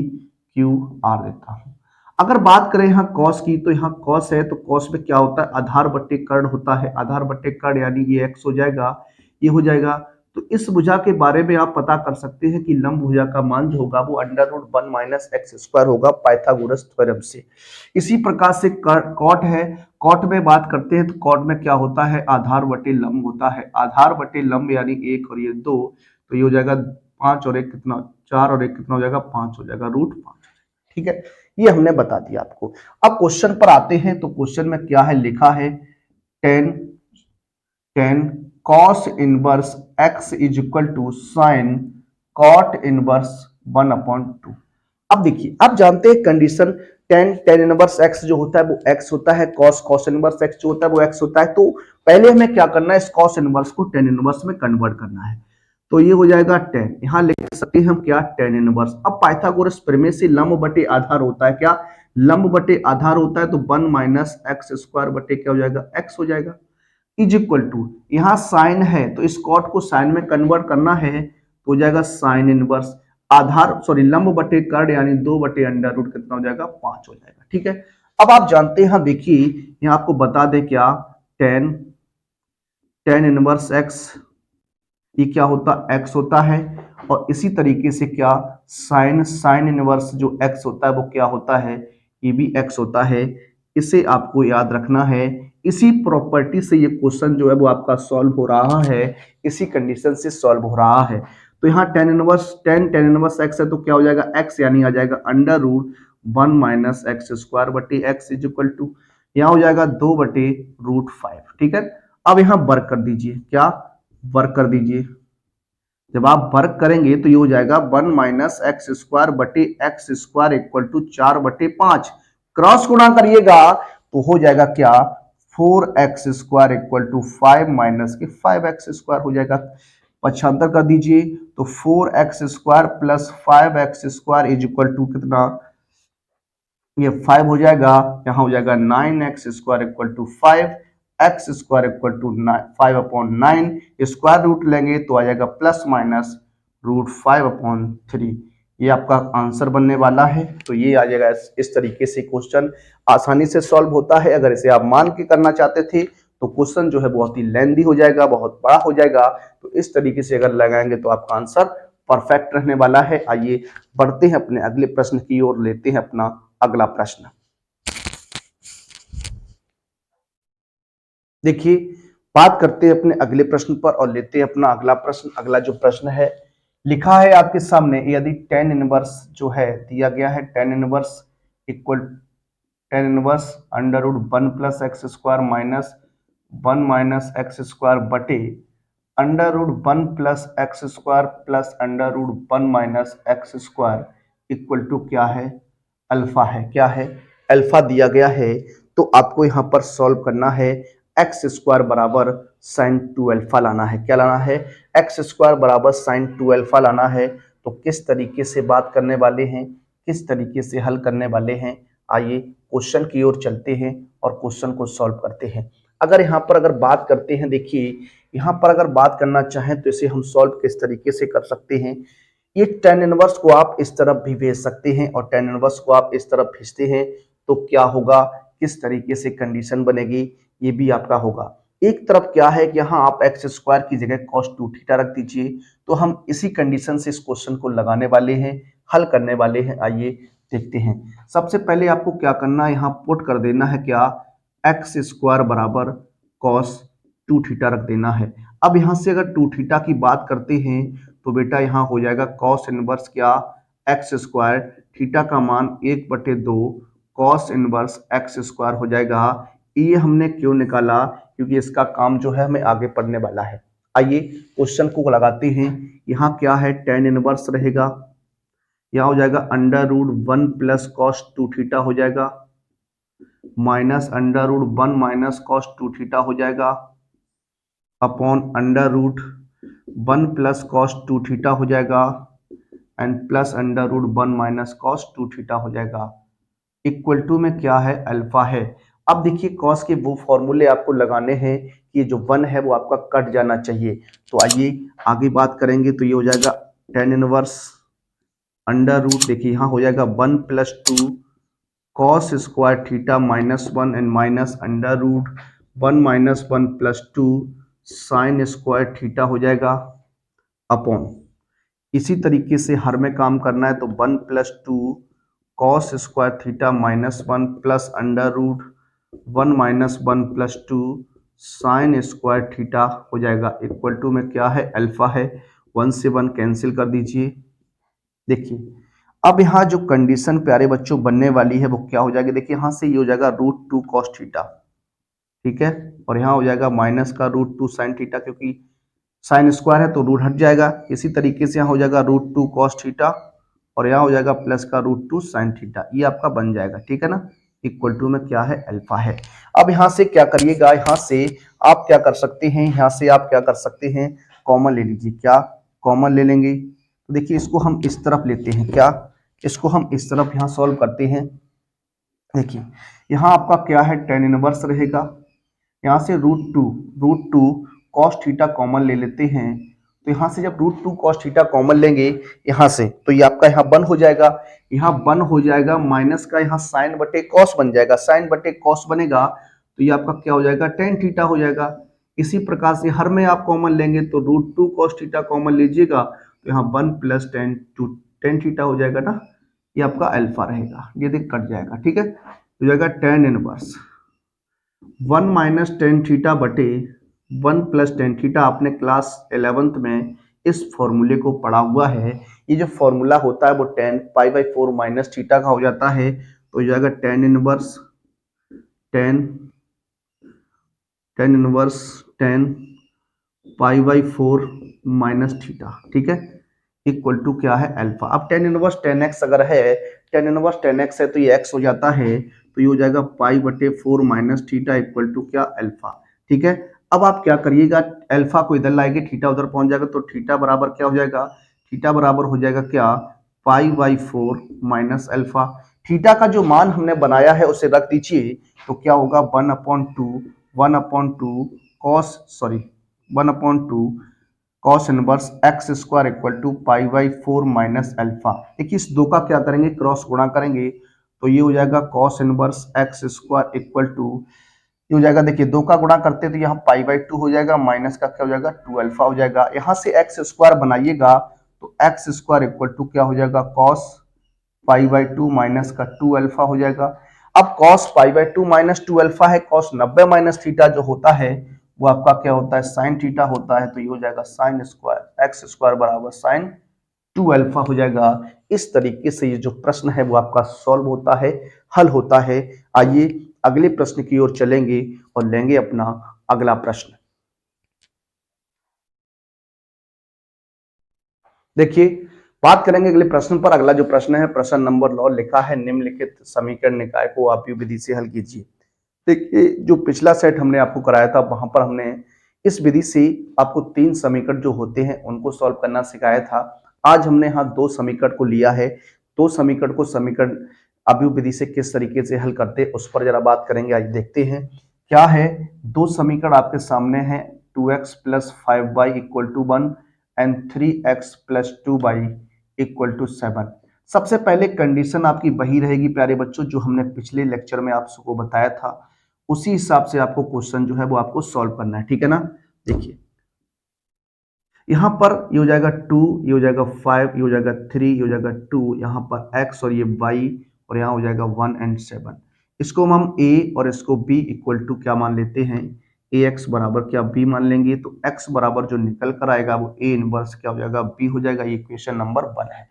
क्यू आर देता हूं। अगर बात करें यहाँ कॉस की, तो यहाँ कॉस है, तो कॉस में क्या होता है, आधार बट्टे कर्ण होता है। आधार बट्टे कर्ण यानी ये एक्स हो जाएगा, ये हो जाएगा। तो इस भुजा के बारे में आप पता कर सकते हैं कि लंब भुजा का मान जो होगा वो √1 माइनस एक्स स्क्वायर होगा, पाइथागोरस थ्योरम से। इसी प्रकार से कॉट है, कॉट में बात करते हैं तो कॉट में क्या होता है, आधार बटे लंब होता है। आधार बटे लंब यानी 1 और ये 2, तो ये हो जाएगा 5 और 1 कितना, 4 और 1 कितना हो जाएगा, 5 हो जाएगा, √5। ठीक है, ये हमने बता दिया आपको। अब क्वेश्चन पर आते हैं, तो क्वेश्चन में क्या है, लिखा है tan cos inverse x is equal to sine cot inverse 1/2। अब देखिए, अब जानते हैं कंडीशन tan इनवर्स x जो होता है वो x होता है, cos इनवर्स x जो होता है वो x होता है। तो पहले हमें क्या करना है, इस cos इनवर्स को tan इनवर्स में कन्वर्ट करना है। तो ये हो जाएगा tan, यहां लिख सकते हैं हम क्या, tan इनवर्स। अब पाइथागोरस प्रमेय से लंब बटे आधार होता है क्या, लंब बटे आधार होता है, तो 1 माइनस एक्स स्क्वायर बटे क्या हो जाएगा, x हो जाएगा, इज इक्वल टू, यहाँ साइन है तो इस कॉट को साइन में कन्वर्ट करना है तो हो जाएगा साइन इनवर्स आधार, सॉरी लंब बटे कर्ण यानी 2 बटे अंडर रूट कितना हो जाएगा, 5 हो जाएगा। ठीक है, अब आप जानते हैं, देखिए यहाँ आपको बता दें क्या, tan इनवर्स x ये क्या होता, x होता है, और इसी तरीके से क्या, साइन इनवर्स जो x होता है वो क्या होता है, ये भी x होता है। इसे आपको याद रखना है, इसी प्रॉपर्टी से ये क्वेश्चन जो है वो आपका सॉल्व हो रहा है, इसी कंडीशन से सॉल्व हो रहा है। तो यहाँ tan इनवर्स x है तो क्या हो जाएगा, x यानी आ जाएगा under root 1 minus x square बटे एक्स इज इक्वल टू, यहाँ हो जाएगा 2 बटे रूट 5। ठीक है, अब यहाँ वर्क कर दीजिए, क्या वर्क कर दीजिए, जब आप वर्क करेंगे तो ये हो जाएगा 1 माइनस एक्स स्क्वायर बटे एक्स स्क्वायर इक्वल टू 4 बटे 5, क्रॉस गुणा करिएगा तो हो जाएगा क्या, 4x square equal to 5 minus के 5x स्क्वायर हो जाएगा, पक्षांतर कर दीजिए तो 4x square plus 5x square is equal to कितना, ये 5 हो जाएगा, यहाँ हो जाएगा 9x square equal to 5, x square equal to 5/9, square root लेंगे तो आ जाएगा प्लस माइनस रूट 5/3। ये आपका आंसर बनने वाला है। तो ये आ जाएगा, इस तरीके से क्वेश्चन आसानी से सॉल्व होता है। अगर इसे आप मान के करना चाहते थे तो क्वेश्चन जो है बहुत ही लेंदी हो जाएगा, बहुत बड़ा हो जाएगा। तो इस तरीके से अगर लगाएंगे तो आपका आंसर परफेक्ट रहने वाला है। आइए बढ़ते हैं अपने अगले प्रश्न की ओर, लेते हैं अपना अगला प्रश्न। देखिए, बात करते हैं अपने अगले प्रश्न पर और लेते हैं अपना अगला प्रश्न। अगला जो प्रश्न है लिखा है आपके सामने, यदि tan इनवर्स जो है दिया गया है, tan inverse equal tan inverse under root 1 plus x square minus 1 minus x square बटे under root 1 plus x square plus under root 1 minus x square equal to क्या है, अल्फा है। क्या है, अल्फा दिया गया है। तो आपको यहाँ पर सॉल्व करना है, एक्स स्क्वायर बराबर साइन 2 अल्फा लाना है। क्या लाना है, एक्स स्क्वायर बराबर साइन 2 अल्फा लाना है। तो किस तरीके से बात करने वाले हैं, किस तरीके से हल करने वाले हैं, आइए क्वेश्चन की ओर चलते हैं और क्वेश्चन को सॉल्व करते हैं। अगर यहाँ पर अगर बात करते हैं, देखिए यहाँ पर अगर बात करना चाहें तो इसे हम सॉल्व किस तरीके से कर सकते हैं। ये tan इनवर्स को आप इस तरफ भी भेज सकते हैं और tan इनवर्स को आप इस तरफ भेजते हैं तो क्या होगा, किस तरीके से कंडीशन बनेगी, ये भी आपका होगा। एक तरफ क्या है कि यहाँ आप एक्स स्क्वायर की जगह cos 2 थीटा रख दीजिए। तो हम इसी कंडीशन से इस क्वेश्चन को लगाने वाले हैं, हल करने वाले हैं। आइए देखते हैं। सबसे पहले आपको क्या करना है, यहाँ पुट कर देना है क्या, एक्स स्क्वायर बराबर cos 2 थीटा रख देना है। अब यहाँ से अगर 2 थीटा की बात करते हैं तो बेटा यहाँ हो जाएगा cos इनवर्स क्या, एक्स स्क्वायर, थीटा का मान 1/2 cos इनवर्स एक्स स्क्वायर हो जाएगा। ये हमने क्यों निकाला, क्योंकि इसका काम जो है हमें आगे पढ़ने वाला है। आइए क्वेश्चन को लगाते हैं। यहाँ क्या है, tan इनवर्स रहेगा, यहाँ हो जाएगा under root 1 plus cos 2 theta हो जाएगा, minus under root 1 minus cos 2 theta हो जाएगा, upon under root 1 plus cos 2 theta हो जाएगा, and plus under root 1 minus cos 2 theta हो जाएगा, इक्वल टू में क्या है, अल्फा है। अब देखिए cos के वो फॉर्मूले आपको लगाने हैं कि जो 1 है वो आपका कट जाना चाहिए। तो आइए आगे बात करेंगे। तो ये हो जाएगा tan इनवर्स अंडर रूट, देखिए यहाँ हो जाएगा 1 plus 2 cos square theta minus 1 and minus under root 1 minus 1 plus 2 sine square theta हो जाएगा, अपॉन इसी तरीके से हर में काम करना है तो 1 plus 2 cos square theta minus 1 plus under root 1 minus 1 plus 2 sine square theta हो जाएगा, इक्वल टू में क्या है, अल्फा है। 1 से 1 कैंसिल कर दीजिए। देखिए अब यहाँ जो कंडीशन प्यारे बच्चों बनने वाली है वो क्या हो जाएगी, देखिए यहाँ से ये हो जाएगा √2 cos थीटा, ठीक है, और यहाँ हो जाएगा माइनस का √2 साइन थीटा, क्योंकि साइन स्क्वायर है तो रूट हट जाएगा। इसी तरीके से यहाँ हो जाएगा √2 cos थीटा और यहाँ हो जाएगा प्लस का √2 साइन थीटा, ये आपका बन जाएगा, ठीक है ना, इक्वल टू में क्या है, अल्फा है। अब यहाँ से क्या करिएगा, यहाँ से आप क्या कर सकते हैं, यहाँ से आप क्या कर सकते हैं, कॉमन ले लीजिए, क्या कॉमन ले लेंगे, तो देखिए इसको हम इस तरफ लेते हैं, क्या इसको हम इस तरफ यहाँ सॉल्व करते हैं। देखिए यहाँ आपका क्या है, टेन इनवर्स रहेगा, यहाँ से √2 कॉस थीटा कॉमन ले लेते हैं, तो यहाँ से जब √2 कॉस थीटा कॉमन लेंगे यहाँ से, तो ये आपका यहाँ वन हो जाएगा, यहाँ वन हो जाएगा, माइनस का यहाँ साइन बटे कॉस बन जाएगा, साइन बटे कॉस बनेगा, तो ये आपका क्या हो जाएगा, टेन थीटा हो जाएगा। इसी प्रकार से हर में आप कॉमन लेंगे तो √2 कॉस थीटा कॉमन लीजिएगा, तो यहाँ वन प्लस टेन थीटा हो जाएगा ना, ये आपका अल्फा रहेगा, ये देख कट जाएगा, ठीक है, हो जाएगा tan inverse 1 minus tan theta बटे 1 प्लस टेन थीटा। आपने क्लास 11th में इस फॉर्मूले को पढ़ा हुआ है, ये जो फॉर्मूला होता है वो ten pi by 4 minus theta का हो जाता है, तो हो जाएगा tan inverse tan pi by 4 minus theta, ठीक है, इक्वल टू क्या है, अल्फा। अब टेन इनवर्स टेन एक्स अगर है, टेन इनवर्स टेन एक्स है तो ये एक्स हो जाता है, तो ये हो जाएगा पाई बटे 4 माइनस थीटा इक्वल टू क्या, अल्फा, ठीक है। अब आप क्या करिएगा, अल्फा को इधर लाएंगे, थीटा उधर पहुंच जाएगा, तो थीटा बराबर क्या हो जाएगा, थीटा बराबर हो जाएगा क्या, पाई बाई 4 माइनस अल्फा। थीटा का जो मान हमने बनाया है उसे रख दीजिए, तो क्या होगा 1/2 cos inverse x square equal to pi by 4 minus alpha. देखिए इस दो का क्या करेंगे, क्रॉस गुणा करेंगे, तो ये हो जाएगा cos inverse x square equal to, ये हो जाएगा, देखिए दो का गुणा करते तो यहाँ पाई बाई 2 हो जाएगा, माइनस का क्या हो जाएगा 2 अल्फा हो जाएगा, यहाँ से एक्स स्क्वायर बनाइएगा, तो एक्स स्क्वायर इक्वल टू क्या हो जाएगा, कॉस पाई बाई 2 माइनस का 2 अल्फा हो जाएगा। अब cos pi by 2 minus 2 alpha है, कॉस 90 माइनस थीटा जो होता है वो आपका क्या होता है, साइन थीटा होता है, तो ये हो जाएगा साइन स्क्वायर एक्स स्क्वायर बराबर साइन 2 अल्फा हो जाएगा। इस तरीके से ये जो प्रश्न है वो आपका सॉल्व होता है, हल होता है। आइए अगले प्रश्न की ओर चलेंगे और लेंगे अपना अगला प्रश्न। देखिए बात करेंगे अगले प्रश्न पर। अगला जो प्रश्न है, प्रश्न नंबर 9 लिखा है, निम्नलिखित समीकरण निकाय को आप विधि से हल कीजिए। देखिए जो पिछला सेट हमने आपको कराया था वहां पर हमने इस विधि से आपको 3 समीकरण जो होते हैं उनको सॉल्व करना सिखाया था। आज हमने यहाँ 2 समीकरण को लिया है, 2 समीकरण को समीकरण अभियुक्त विधि से किस तरीके से हल करते हैं उस पर जरा बात करेंगे। आज देखते हैं क्या है। 2 समीकरण आपके सामने हैं, 2x plus 5y equal to 1 and 3x plus 2y equal to 7। सबसे पहले कंडीशन आपकी वही रहेगी प्यारे बच्चों जो हमने पिछले लेक्चर में आपको बताया था, उसी हिसाब से आपको क्वेश्चन जो है वो आपको सॉल्व करना है, ठीक है ना। देखिए यहाँ पर ये हो जाएगा 2, ये हो जाएगा 5, ये हो जाएगा 3, ये हो जाएगा 2, यहाँ पर x और ये y और यहाँ हो जाएगा 1 एंड 7। इसको हम a और इसको b इक्वल टू क्या मान लेते हैं, ax बराबर क्या b मान लेंगे, तो x बराबर जो निकल कर आएगा वो a इनवर्स क्या हो जाएगा b हो जाएगा। ये इक्वेशन नंबर 1 है।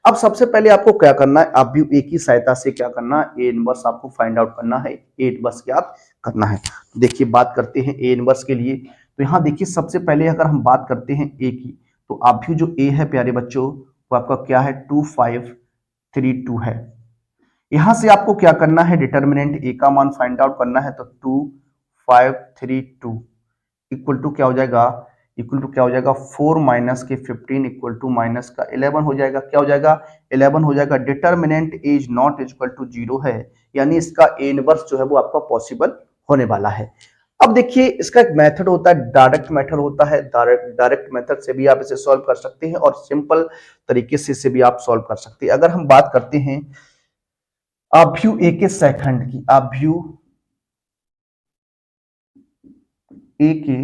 अब सबसे पहले आपको क्या करना है, आप भी ए की सहायता से क्या करना है, ए इनवर्स आपको फाइंड आउट करना है, ए इनवर्स ज्ञात करना है। देखिए बात करते हैं ए इनवर्स के लिए, तो यहाँ देखिए सबसे पहले अगर हम बात करते हैं ए की, तो आप भी जो ए है प्यारे बच्चों वो आपका क्या है 2 5 3 2 है। यहां से आपको क्या करना है, डिटर्मिनेंट ए का मान फाइंड आउट करना है, तो 2 5 3 2 इक्वल टू क्या हो जाएगा, इक्वल टू क्या हो जाएगा 4 माइनस के 15 इक्वल टू माइनस का 11 हो जाएगा। क्या हो जाएगा 11 हो जाएगा। Determinant is not equal to 0 है, यानी इसका ए इनवर्स जो है वो आपका पॉसिबल होने वाला है। अब देखिए इसका एक मेथड होता है, डायरेक्ट मेथड होता है, डायरेक्ट मेथड से भी आप इसे सॉल्व कर सकते हैं और सिंपल तरीके से इसे भी आप सॉल्व कर सकते हैं। अगर हम बात करते हैं अभ्यू ए के सेकंड की, अभ्यू ए के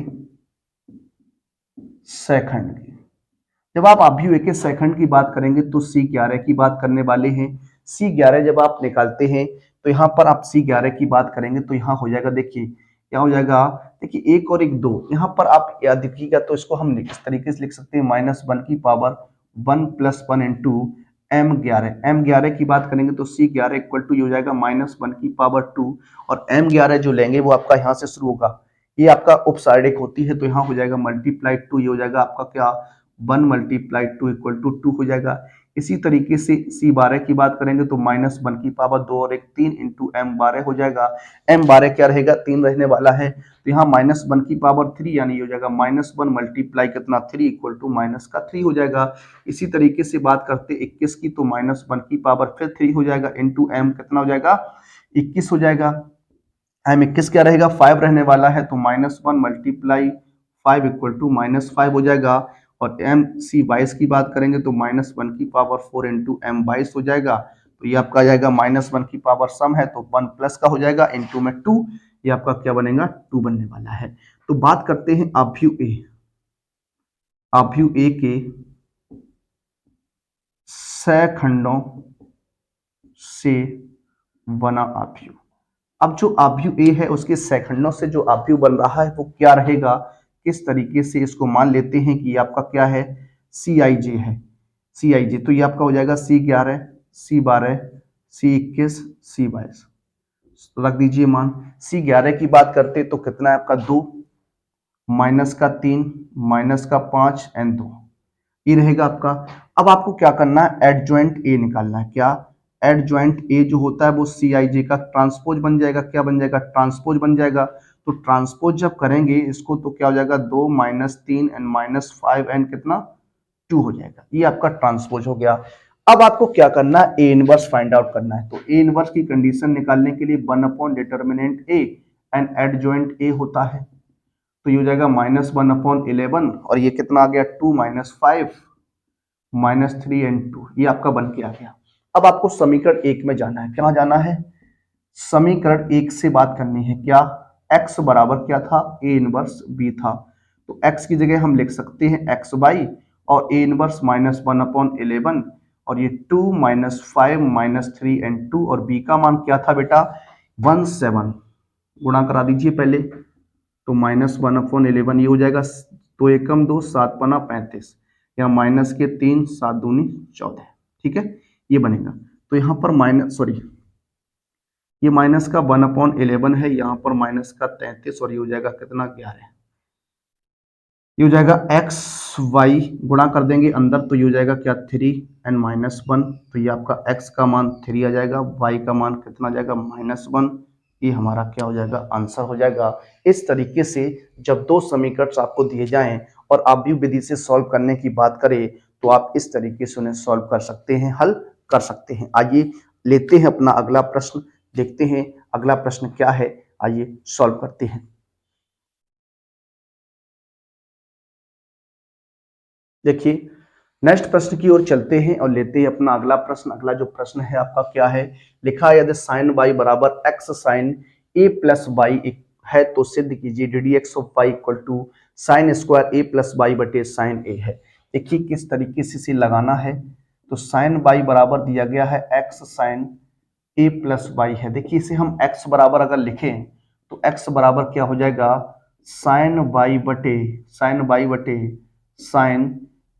सेकंड की, जब आप अभ्यू ए के सेकंड की बात करेंगे तो C11 की बात करने वाले हैं। C11 जब आप निकालते हैं तो यहाँ पर आप C11 की बात करेंगे तो यहाँ हो जाएगा, देखिए क्या हो जाएगा, देखिए 1 और 1 2, यहाँ पर आप याद देखिएगा तो इसको हम इस तरीके से लिख सकते हैं -1 की पावर 1 + 1 इंटू M11 की बात करेंगे तो C11 इक्वल टू हो जाएगा -1 की पावर 2 और M11 जो लेंगे वो आपका यहाँ से शुरू होगा, ये आपका उपसाइडिक होती है तो यहाँ हो जाएगा मल्टीप्लाई 2, ये हो जाएगा आपका क्या 1 × 2 = 2 हो जाएगा। इसी तरीके से C12 की बात करेंगे तो -1 की पावर 2 और एक 3 इंटू M12 हो जाएगा। M12 क्या रहेगा, 3 रहने वाला है, तो यहाँ -1 की पावर 3 यानी हो जाएगा -1 मल्टीप्लाई कितना 3 इक्वल टू -3 हो जाएगा। इसी तरीके से बात करते 21 की तो -1 की पावर फिर 3 हो जाएगा इंटू M कितना हो जाएगा 21 हो जाएगा। M21 क्या रहेगा 5 रहने वाला है, तो -1 मल्टीप्लाई 5 इक्वल टू -5 हो जाएगा। और MC22 की बात करेंगे तो -1 की पावर 4 इंटू M22 हो जाएगा। तो ये आपका आ जाएगा -1 की पावर सम है तो 1 प्लस का हो जाएगा इंटू में 2, ये आपका क्या बनेगा 2 बनने वाला है। तो बात करते हैं आव्यूह A के सैखंडों से बना आव्यूह। अब जो आव्यूह A है उसके सैखंडों से जो आव्यूह बन रहा है वो क्या रहेगा, किस तरीके से इसको मान लेते हैं कि आपका क्या है Cij है। Cij तो ये आपका हो जाएगा C11 C12 C21 C22, रख दीजिए मान। C11 की बात करते तो कितना है आपका 2 -3 -5 एंड 2, ये रहेगा आपका। अब आपको क्या करना है एडजॉइंट A निकालना है। क्या एडजॉइंट A जो होता है वो Cij का ट्रांसपोज बन जाएगा। क्या बन जाएगा ट्रांसपोज बन जाएगा। तो ट्रांसपोज जब करेंगे इसको तो क्या हो जाएगा 2 -3 एंड -5 एंड कितना 2 हो जाएगा, ये आपका ट्रांसपोज हो गया। अब आपको क्या करना है ए इनवर्स फाइंड आउट करना है। तो ए इनवर्स की कंडीशन निकालने के लिए 1 upon determinant A and adjoint A होता है, तो ये हो जाएगा -1 अपॉन 11 और ये कितना आ गया 2 -5 -3 एंड 2, ये आपका बन के आ गया। अब आपको समीकरण 1 में जाना है। क्या जाना है, समीकरण 1 से बात करनी है। क्या x बराबर क्या था ए इनवर्स b था, तो x की जगह हम लिख सकते हैं x बाई और ए इनवर्स -1 अपॉन 11 और ये 2 -5 -3 एंड 2 और b का मान क्या था बेटा 17, गुणा करा दीजिए पहले, तो -1 अपॉन 11 ये हो जाएगा 2 एकम 2 7 पना 35, यहाँ माइनस के 3 7 दूनी 14, ठीक है ये बनेगा। तो यहाँ पर ये माइनस का 1 अपॉन 11 है, यहाँ पर माइनस का 33 और ये हो जाएगा कितना 11, ये हो जाएगा x y गुणा कर देंगे अंदर तो ये हो जाएगा क्या 3 एंड -1, तो ये आपका x का मान 3 आ जाएगा, y का मान कितना आ जाएगा -1, ये हमारा क्या हो जाएगा आंसर हो जाएगा। इस तरीके से जब दो समीकरण आपको दिए जाएं और आव्यूह विधि से सॉल्व करने की बात करें तो आप इस तरीके से उन्हें सॉल्व कर सकते हैं, हल कर सकते हैं। आइए लेते हैं अपना अगला प्रश्न, देखते हैं अगला प्रश्न क्या है, आइए सॉल्व करते हैं। देखिए नेक्स्ट प्रश्न की ओर चलते हैं और लेते हैं अपना अगला प्रश्न। अगला जो प्रश्न है आपका क्या है, लिखा है यदि साइन वाई बराबर x sine a plus y है तो सिद्ध कीजिए d D x of Y equal to sine square A plus y बटे साइन ए है। देखिए किस तरीके से इसे लगाना है। तो साइन वाई बराबर दिया गया है x sine a plus y है। देखिए इसे हम एक्स बराबर अगर लिखें तो एक्स बराबर क्या हो जाएगा साइन वाई बटे साइन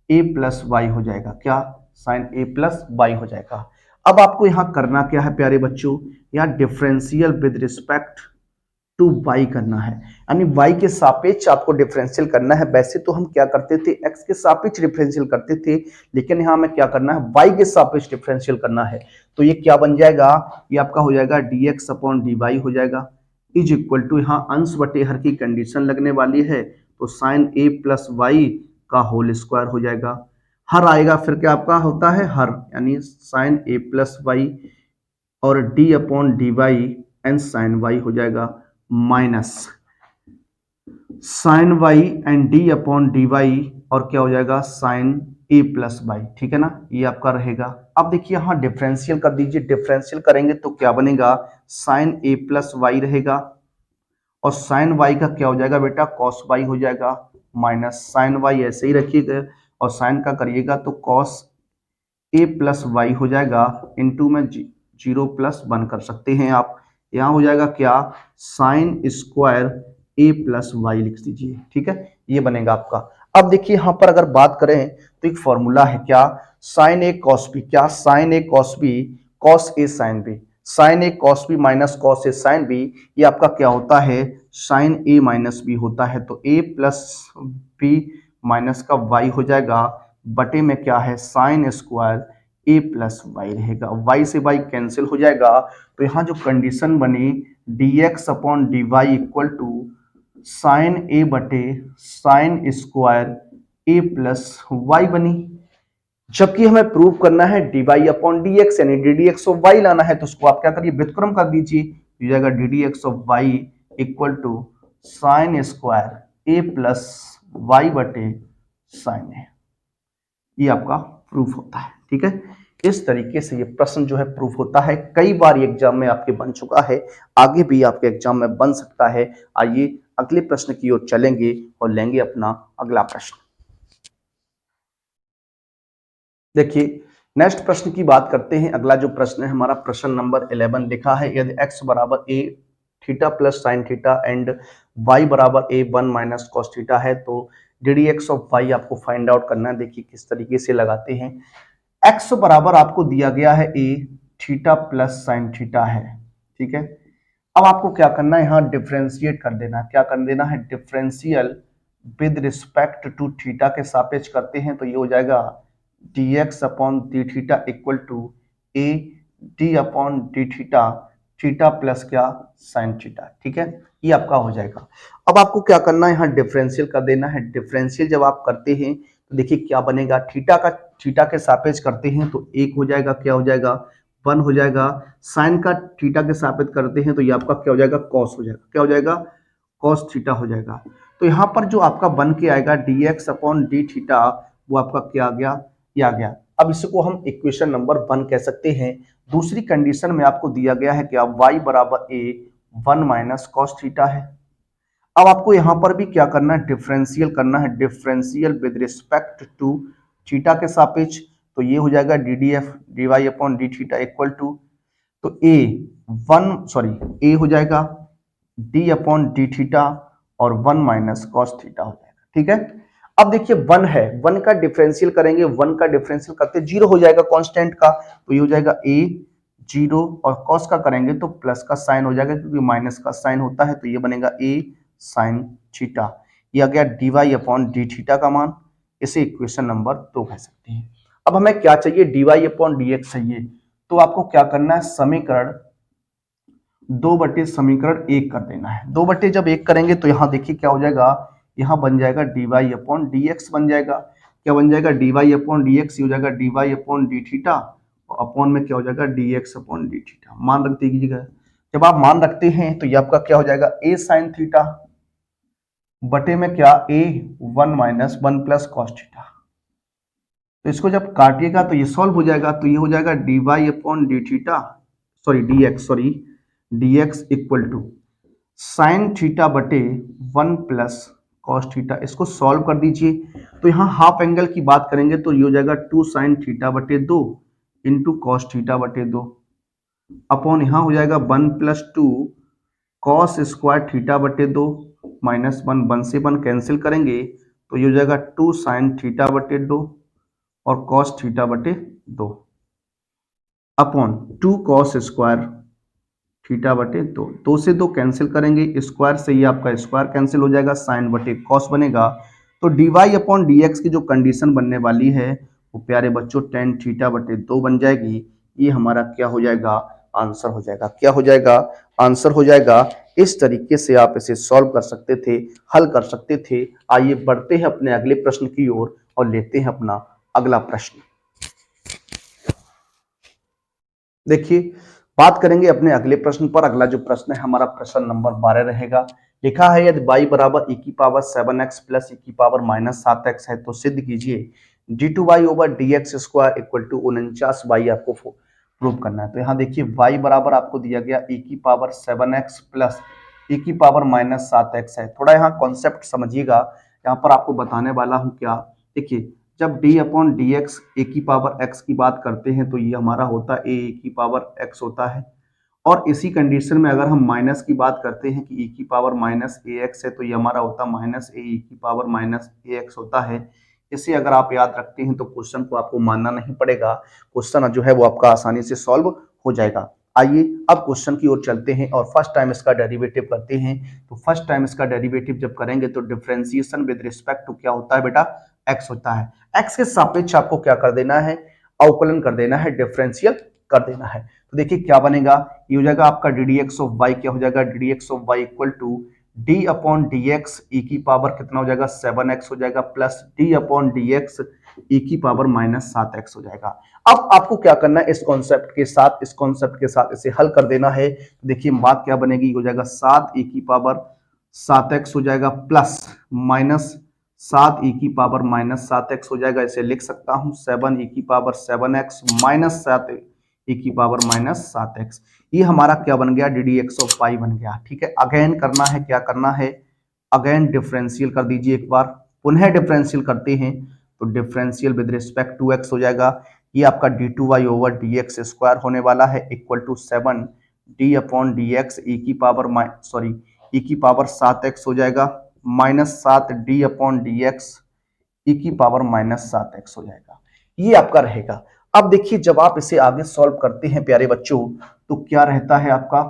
ए प्लस वाई हो जाएगा। क्या साइन ए प्लस वाई हो जाएगा। अब आपको यहां करना क्या है प्यारे बच्चों, यहां differential with respect to y करना है, यानी वाई के सापेक्ष आपको डिफरेंशियल करना है। वैसे तो हम क्या करते थे एक्स के सापेक्ष डिफरेंशियल करते थे, लेकिन यहां हमें क्या करना है वाई के सापेक्ष डिफरेंशियल करना है। तो ये क्या बन जाएगा, ये आपका हो जाएगा dx अपॉन dy हो जाएगा इज इक्वल टू, यहाँ अंश बटे हर की कंडीशन लगने वाली है तो साइन ए प्लस वाई का होल स्क्वायर हो जाएगा। हर आएगा फिर क्या आपका होता है हर, यानी साइन ए प्लस वाई और d upon d y and sine y हो जाएगा minus sine y and d upon d y और क्या हो जाएगा साइन ए प्लस वाई, ठीक है ना, ये आपका रहेगा। अब देखिए यहां डिफरेंशियल कर दीजिए, डिफरेंशियल करेंगे तो क्या बनेगा साइन ए प्लस वाई रहेगा और साइन वाई का क्या हो जाएगा बेटा कॉस वाई हो जाएगा माइनस साइन वाई ऐसे ही रखिएगा और साइन का करिएगा तो कॉस ए प्लस वाई हो जाएगा इनटू में 0 प्लस 1 कर सकते हैं आप। यहाँ हो जाएगा क्या साइन स्क्वायर ए प्लस वाई लिख दीजिए, ठीक है ये बनेगा आपका। अब देखिए यहाँ पर अगर बात करें तो एक फॉर्मूला है क्या साइन ए कॉस बी, क्या sign A cos B cos A sine B, sign A cos B minus cos A sine B, ये आपका क्या होता है साइन ए माइनस बी होता है। तो ए प्लस बी माइनस का वाई हो जाएगा बटे में क्या है साइन स्क्वायर ए प्लस वाई रहेगा, वाई से वाई कैंसिल हो जाएगा। तो यहाँ जो कंडीशन बनी dx upon dy equal to sine A बटे साइन स्क्वायर ए प्लस वाई बनी। जबकि हमें प्रूव करना है dy अपॉन डी एक्स, यानी D D x of Y लाना है, तो उसको आप क्या करिए, व्युत्क्रम कर दीजिए। हो जाएगा D D x of Y equal to sine square A plus y बटे साइन ए। ये आपका प्रूफ होता है। ठीक है, इस तरीके से ये प्रश्न जो है प्रूफ होता है। कई बार एग्जाम में आपके बन चुका है, आगे भी आपके एग्जाम में बन सकता है। आइए अगले प्रश्न की ओर चलेंगे और लेंगे अपना अगला प्रश्न। देखिए नेक्स्ट प्रश्न की बात करते हैं। अगला जो प्रश्न है हमारा प्रश्न नंबर 11 लिखा है, यदि x बराबर a theta plus sine theta and y बराबर a 1 माइनस कॉस थीटा है, तो d D x of y आपको फाइंड आउट करना है। देखिए किस तरीके से लगाते हैं। x बराबर आपको दिया गया है a theta plus sine theta है। ठीक है, अब आपको क्या करना है, यहाँ डिफ्रेंशिएट कर देना है। क्या कर देना है, differential with respect to theta के सापेक्ष करते हैं, तो ये हो जाएगा dx upon d theta equal to a d upon d theta, theta plus क्या साइन थीटा। ठीक है, ये आपका हो जाएगा। अब आपको क्या करना है, यहाँ डिफरेंशियल कर देना है। डिफरेंशियल जब आप करते हैं तो देखिए क्या बनेगा, थीटा के सापेक्ष करते हैं तो एक हो जाएगा, क्या हो जाएगा 1 हो जाएगा। साइन का थीटा के सापेक्ष करते हैं तो ये आपका क्या हो जाएगा, कॉस हो जाएगा। क्या हो जाएगा, कॉस थीटा हो जाएगा। तो यहाँ पर जो आपका बन के आएगा dx अपॉन डी थीटा, वो आपका क्या आ गया, ये आ गया। अब इसको हम इक्वेशन नंबर 1 कह सकते हैं। दूसरी कंडीशन में आपको दिया गया है क्या, y बराबर a 1 माइनस कॉस थीटा है। अब आपको यहां पर भी क्या करना है, डिफरेंशियल करना है। Differential with respect to theta के सापेक्ष, तो ये हो जाएगा D d f d y upon d theta equal to, तो ए हो जाएगा डी अपॉन डी थीटा और 1 माइनस कॉस थीटा हो जाएगा। ठीक है, अब देखिए 1 है, 1 का डिफरेंशियल करेंगे, 1 का डिफरेंशियल करते 0 हो जाएगा कांस्टेंट का, तो ये हो जाएगा a 0 और cos का करेंगे तो प्लस का साइन हो जाएगा, क्योंकि माइनस का साइन होता है, तो ये बनेगा a साइन थीटा। ये आ गया dy अपॉन डी थीटा का मान। इसे इक्वेशन नंबर 2 कह सकते हैं। अब हमें क्या चाहिए, dy अपॉन डी एक्स चाहिए। तो आपको क्या करना है, समीकरण 2 बटे समीकरण 1 कर देना है। 2 बटे जब 1 करेंगे तो यहाँ देखिए क्या हो जाएगा, यहाँ बन जाएगा dy अपॉन डी एक्स बन जाएगा। क्या बन जाएगा, dy अपॉन डी एक्स हो जाएगा dy अपॉन डी थीटा, और अपॉन में क्या हो जाएगा dx अपॉन डी थीटा। मान रख दीजिएगा। जब आप मान रखते हैं तो ये आपका क्या हो जाएगा, a साइन थीटा बटे में क्या a 1 minus 1 plus cos theta. तो इसको जब काटिएगा तो ये सॉल्व हो जाएगा, तो ये हो जाएगा dy upon d theta dx equal to sine theta बटे 1 प्लस कॉस थीटा। इसको सॉल्व कर दीजिए, तो यहाँ हाफ एंगल की बात करेंगे तो ये हो जाएगा 2 साइन थीटा बटे 2 इंटू कॉस थीटा बटे 2 अपॉन यहाँ हो जाएगा 1 प्लस 2 कॉस स्क्वायर थीटा बटे 2 माइनस 1 से 1 कैंसिल करेंगे तो ये हो जाएगा 2 साइन थीटा बटे 2 और कॉस थीटा बटे 2 अपॉन 2 कॉस स्क्वायर थीटा बटे 2। 2 से 2 कैंसिल करेंगे, स्क्वायर से ये आपका स्क्वायर कैंसिल हो जाएगा, साइन बटे कॉस बनेगा। तो d y upon D x की जो कंडीशन बनने वाली है वो प्यारे बच्चों टेन थीटा बटे 2 बन जाएगी। ये हमारा क्या हो जाएगा, आंसर हो जाएगा। क्या हो जाएगा, आंसर हो जाएगा। इस तरीके से आप इसे सॉल्व कर सकते थे, हल कर सकते थे। आइए बढ़ते हैं अपने अगले प्रश्न की ओर और लेते हैं अपना अगला प्रश्न। देखिए बात करेंगे अपने अगले प्रश्न पर। अगला जो प्रश्न है हमारा प्रश्न नंबर 12 रहेगा। लिखा है यदि y बराबर e की पावर 7x प्लस e की पावर माइनस 7x है तो सिद्ध कीजिए d2y over dx square equal to 49y आपको प्रूव करना है। तो यहाँ देखिए y बराबर आपको दिया गया e की पावर 7x प्लस e की पावर माइनस 7x है। थोड़ा यहाँ कॉन्सेप्ट समझिएगा, यहाँ पर आपको बताने वाला हूँ क्या। देखिए जब d अपॉन डी एक्स ए की पावर x की बात करते हैं तो ये हमारा होता है ए की पावर x होता है, और इसी कंडीशन में अगर हम माइनस की बात करते हैं कि e की पावर माइनस ए एक्स है तो ये हमारा होता है माइनस ए की पावर माइनस ए एक्स होता है। इसे अगर आप याद रखते हैं तो क्वेश्चन को आपको मानना नहीं पड़ेगा, क्वेश्चन जो है वो आपका आसानी से सॉल्व हो जाएगा। आइए अब क्वेश्चन की ओर चलते हैं और फर्स्ट टाइम इसका डेरिवेटिव करते हैं। तो फर्स्ट टाइम इसका डेरिवेटिव जब करेंगे तो डिफरेंशिएशन विद रिस्पेक्ट टू क्या होता है बेटा, x होता है। x के सापेक्ष आपको क्या कर देना है, अवकलन कर देना है, डिफरेंशियल कर देना है। तो देखिए क्या बनेगा, ये हो जाएगा आपका D D x of Y, क्या हो जाएगा, D D x of Y equal to D upon D X E की पावर कितना हो जाएगा 7x हो जाएगा, plus D upon D X E की पावर माइनस 7x हो जाएगा। अब आपको क्या करना है, इस कॉन्सेप्ट के साथ इसे हल कर देना है। देखिए बात क्या बनेगी, हो जाएगा 7 ई की पावर 7x हो जाएगा, प्लस माइनस 7 ई की पावर माइनस 7x हो जाएगा। इसे लिख सकता हूं 7 ई की पावर 7x माइनस 7 ई की पावर माइनस 7x। ये हमारा क्या बन गया, d D x of y बन गया। ठीक है, अगेन करना है, क्या करना है, अगेन डिफरेंशियल कर दीजिए एक बार, पुनः डिफरेंशियल करते हैं तो differential with respect to X हो जाएगा। ये आपका D two Y over D x square होने वाला है, equal to 7 D upon D X E की पावर ई की पावर 7x हो जाएगा, minus 7 D upon D X E की पावर माइनस 7x हो जाएगा। ये आपका रहेगा। अब देखिए जब आप इसे आगे सॉल्व करते हैं प्यारे बच्चों, तो क्या रहता है आपका,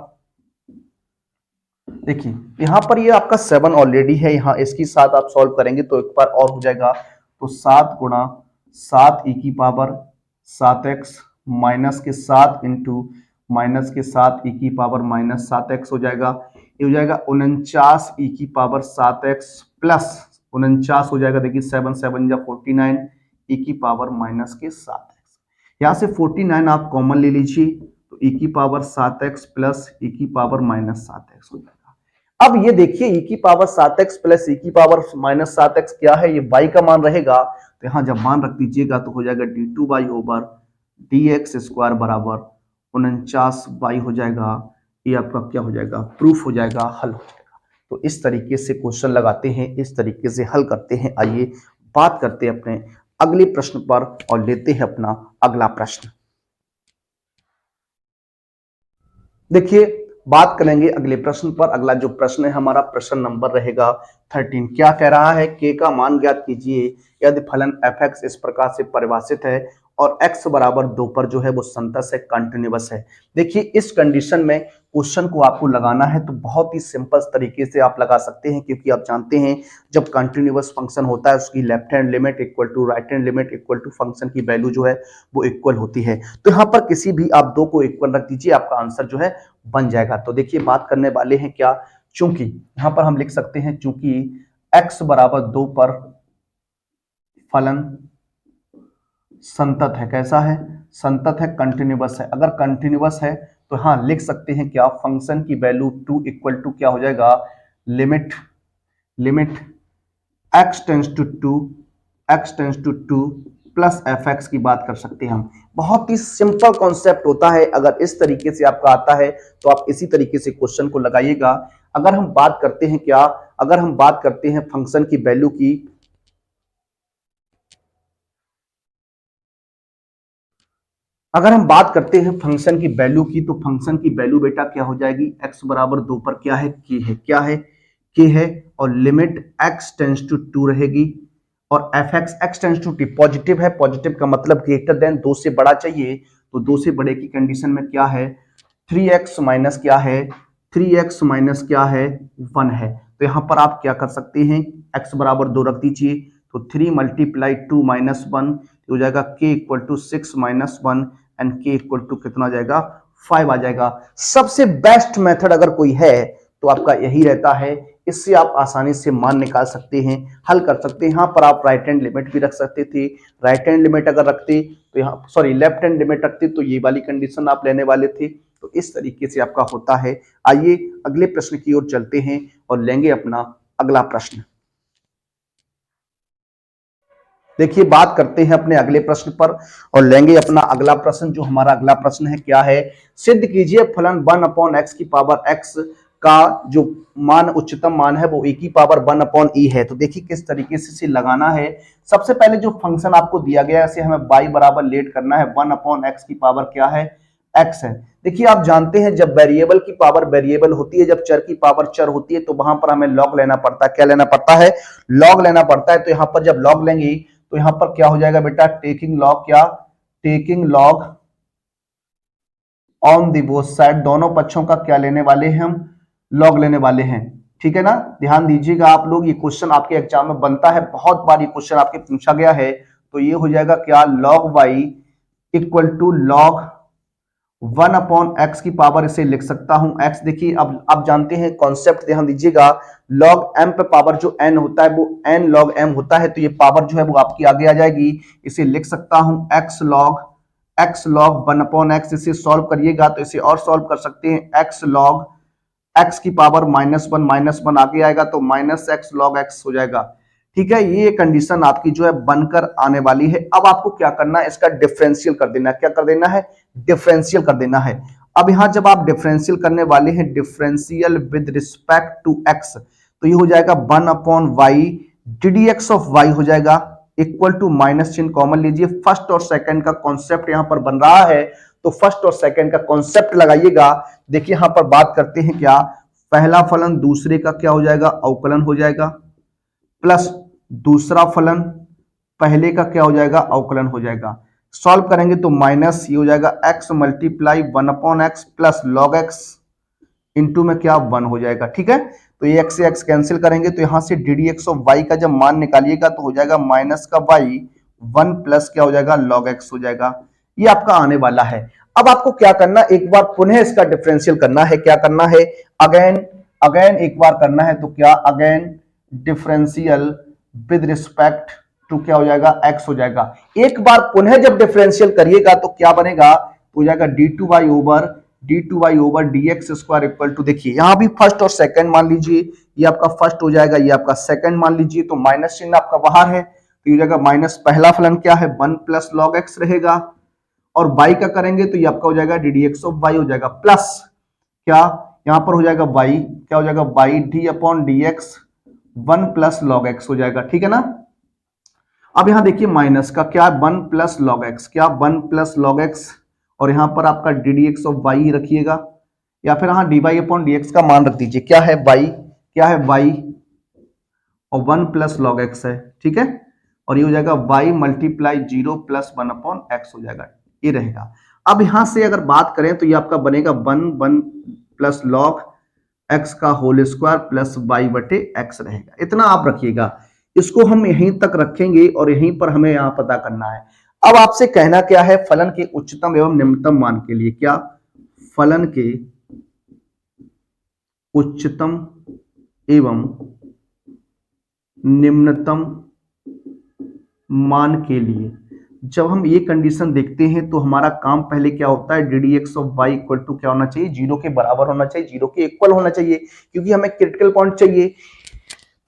देखिए यहां पर ये आपका 7 ऑलरेडी है, यहां इसकी साथ आप सॉल्व करेंगे तो एक बार और हो जाएगा, तो 7 गुणा 7 ई की पावर 7x माइनस के 7 इंटू माइनस के 7 ई की पावर माइनस 7x हो जाएगा। ये हो जाएगा 49 ई की पावर 7x प्लस 49 हो जाएगा, देखिए 7 7 जा 49 ई की पावर माइनस के 7x। यहां से 49 आप कॉमन ले लीजिए, तो ई की पावर 7x प्लस ई की पावर माइनस 7x हो जाएगा। अब ये देखिए ई की पावर 7x प्लस ई की पावर माइनस 7x क्या है, ये y का मान रहेगा, तो यहां जब मान रख दीजिएगा तो हो जाएगा d two Y over D x square बराबर 49y हो जाएगा। ये आपका क्या हो जाएगा, प्रूफ हो जाएगा, हल हो जाएगा। तो इस तरीके से क्वेश्चन लगाते हैं, इस तरीके से हल करते हैं। आइए बात करते हैं अपने अगले प्रश्न पर और लेते हैं अपना अगला प्रश्न। देखिए बात करेंगे अगले प्रश्न पर। अगला जो प्रश्न है हमारा प्रश्न नंबर रहेगा 13। क्या कह रहा है, के का मान ज्ञात कीजिए यदि फलन f(x) इस प्रकार से परिभाषित है और x बराबर 2 पर जो है वो संतत है, कंटिन्यूअस है। देखिए इस कंडीशन में क्वेश्चन को आपको लगाना है तो बहुत ही सिंपल तरीके से आप लगा सकते हैं, क्योंकि आप जानते हैं जब कंटिन्यूअस फंक्शन होता है उसकी left hand limit equal to right hand limit equal to function की वैल्यू जो है वो इक्वल होती है। तो यहाँ पर किसी भी आप दो को इक्वल रख दीजिए, आपका आंसर जो है बन जाएगा। तो देखिए बात करने वाले हैं क्या, चूंकि यहां पर हम लिख सकते हैं चूंकि x बराबर 2 पर फलन संतत है, कैसा है, संतत है, कंटिन्यूअस है। अगर कंटिन्यूअस है तो हाँ लिख सकते हैं क्या, फंक्शन की वैल्यू 2 इक्वल टू क्या हो जाएगा, लिमिट x टेंस टू 2 प्लस fx की बात कर सकते हैं हम। बहुत ही सिंपल कॉन्सेप्ट होता है, अगर इस तरीके से आपका आता है तो आप इसी तरीके से क्वेश्चन को लगाइएगा। अगर हम बात करते हैं क्या, अगर हम बात करते हैं फंक्शन की वैल्यू की, अगर हम बात करते हैं फंक्शन की वैल्यू की, तो फंक्शन की वैल्यू बेटा क्या हो जाएगी, x बराबर 2 पर क्या है, क्या है, k है, और लिमिट x टेंस टू 2 रहेगी और fx x tends to t positive है, पॉजिटिव का मतलब ग्रेटर देन 2 से बड़ा चाहिए, तो 2 से बड़े की कंडीशन में क्या है, 3x माइनस क्या है, 3x माइनस क्या है, 1 है। तो यहां पर आप क्या कर सकते हैं, x बराबर 2 रख दीजिए, तो 3 मल्टीप्लाई 2 माइनस 1 हो जाएगा k equal to 6 minus 1 and k equal to कितना आ जाएगा, 5 आ जाएगा। सबसे बेस्ट मेथड अगर कोई है तो आपका यही रहता है, इससे आप आसानी से मान निकाल सकते हैं, हल कर सकते हैं। यहाँ पर आप राइट हैंड लिमिट भी रख सकते थे, राइट हैंड लिमिट अगर रखते तो यहाँ लेफ्ट हैंड लिमिट रखते तो ये वाली कंडीशन आप लेने वाले थे। तो इस तरीके से आपका होता है। आइए अगले प्रश्न की ओर चलते हैं और लेंगे अपना अगला प्रश्न। देखिए बात करते हैं अपने अगले प्रश्न पर और लेंगे अपना अगला प्रश्न। जो हमारा अगला प्रश्न है क्या है, सिद्ध कीजिए फलन 1/x की पावर x का जो मान उच्चतम मान है वो e की पावर 1/e है। तो देखिए किस तरीके से इसे लगाना है। सबसे पहले जो फंक्शन आपको दिया गया है इसे हमें y बराबर लेट करना है, 1/x की पावर क्या है, x है। देखिए आप जानते हैं जब वेरिएबल की पावर वेरिएबल होती है, जब चर की पावर चर होती है, तो वहां पर हमें लॉग लेना पड़ता है। क्या लेना पड़ता है, लॉग लेना पड़ता है। तो यहां पर जब लॉग लेंगे तो यहां पर क्या हो जाएगा बेटा, टेकिंग लॉग, क्या, taking log on the both side, दोनों पक्षों का क्या लेने वाले हैं हम, लॉग लेने वाले हैं। ठीक है ना, ध्यान दीजिएगा आप लोग, ये क्वेश्चन आपके एग्जाम में बनता है, बहुत बार ये क्वेश्चन आपके पूछा गया है। तो ये हो जाएगा क्या, log y equal to log 1/x की पावर, इसे लिख सकता हूं x। देखिए अब आप जानते हैं कॉन्सेप्ट, ध्यान दीजिएगा, log m पे पावर जो n होता है वो n log m होता है, तो ये पावर जो है वो आपकी आगे आ जाएगी। इसे लिख सकता हूं x log 1/x। इसे सॉल्व करिएगा तो इसे और सॉल्व कर सकते हैं, x log x की पावर -1 आगे आएगा तो -x log x हो जाएगा। ठीक है, ये कंडीशन आपकी जो है बनकर आने वाली है। अब आपको क्या करना है, इसका डिफरेंशियल कर देना है। क्या कर देना है, डिफरेंशियल कर देना है। अब यहां जब आप डिफरेंशियल करने वाले हैं, differential with respect to x, तो ये हो जाएगा 1/y ddx ऑफ y हो जाएगा, इक्वल टू माइनस चिन्ह कॉमन लीजिए। फर्स्ट और सेकंड का कॉन्सेप्ट यहां पर बन रहा है, तो फर्स्ट और सेकंड का कॉन्सेप्ट लगाइएगा। देखिए यहां पर बात करते हैं क्या, पहला फलन दूसरे का क्या हो जाएगा, अवकलन हो जाएगा, प्लस दूसरा फलन पहले का क्या हो जाएगा, अवकलन हो जाएगा। सॉल्व करेंगे तो माइनस ये हो जाएगा x multiply 1/x plus log x into में क्या 1 हो जाएगा। ठीक है, तो ये x से x कैंसिल करेंगे तो यहां से ddx ऑफ y का जब मान निकालिएगा तो हो जाएगा माइनस का y 1 प्लस क्या हो जाएगा लॉग x हो जाएगा। ये आपका आने वाला है। अब आपको क्या करना, एक बार पुनः इसका डिफरेंशियल करना है। क्या करना है, अगेन एक बार करना है, तो क्या again differential with respect to क्या हो जाएगा, x हो जाएगा। एक बार पुनः जब डिफरेंशियल करिएगा तो क्या बनेगा, हो जाएगा d2y over dx square equal to, देखिए यहां भी फर्स्ट और सेकंड मान लीजिए, ये आपका फर्स्ट हो जाएगा, ये आपका सेकंड मान लीजिए, तो माइनस चिन्ह आपका बाहर है, तो ये जाएगा माइनस, पहला फलन क्या है 1 प्लस लॉग x रहेगा, और y का करेंगे तो ये आपका हो जाएगा ddx ऑफ y हो जाएगा, प्लस क्या यहां पर हो जाएगा y, क्या हो जाएगा y d upon dx 1 plus log x हो जाएगा। ठीक है ना। अब यहां देखिए माइनस का क्या 1 प्लस लॉग x, क्या 1 प्लस लॉग x, और यहां पर आपका ddx ऑफ y ही रखिएगा, या फिर हाँ dy अपॉन dx का मान रख दीजिए, क्या है y, क्या है y, और 1 प्लस लॉग x है। ठीक है, और ये हो जाएगा y multiply 0 plus 1 upon x हो जाएगा, ये रहेगा। अब यहां से अगर बात करें तो ये आपका बनेगा 1 प्लस लॉग x का होल स्क्वायर प्लस y बटे x रहेगा। इतना आप रखिएगा, इसको हम यहीं तक रखेंगे और यहीं पर हमें यहां पता करना है। अब आपसे कहना क्या है, फलन के उच्चतम एवं निम्नतम मान के लिए, क्या फलन के उच्चतम एवं निम्नतम मान के लिए जब हम ये कंडीशन देखते हैं तो हमारा काम पहले क्या होता है, ddx of y equal to क्या होना चाहिए, 0 के बराबर होना चाहिए, 0 के इक्वल होना चाहिए, क्योंकि हमें क्रिटिकल पॉइंट चाहिए।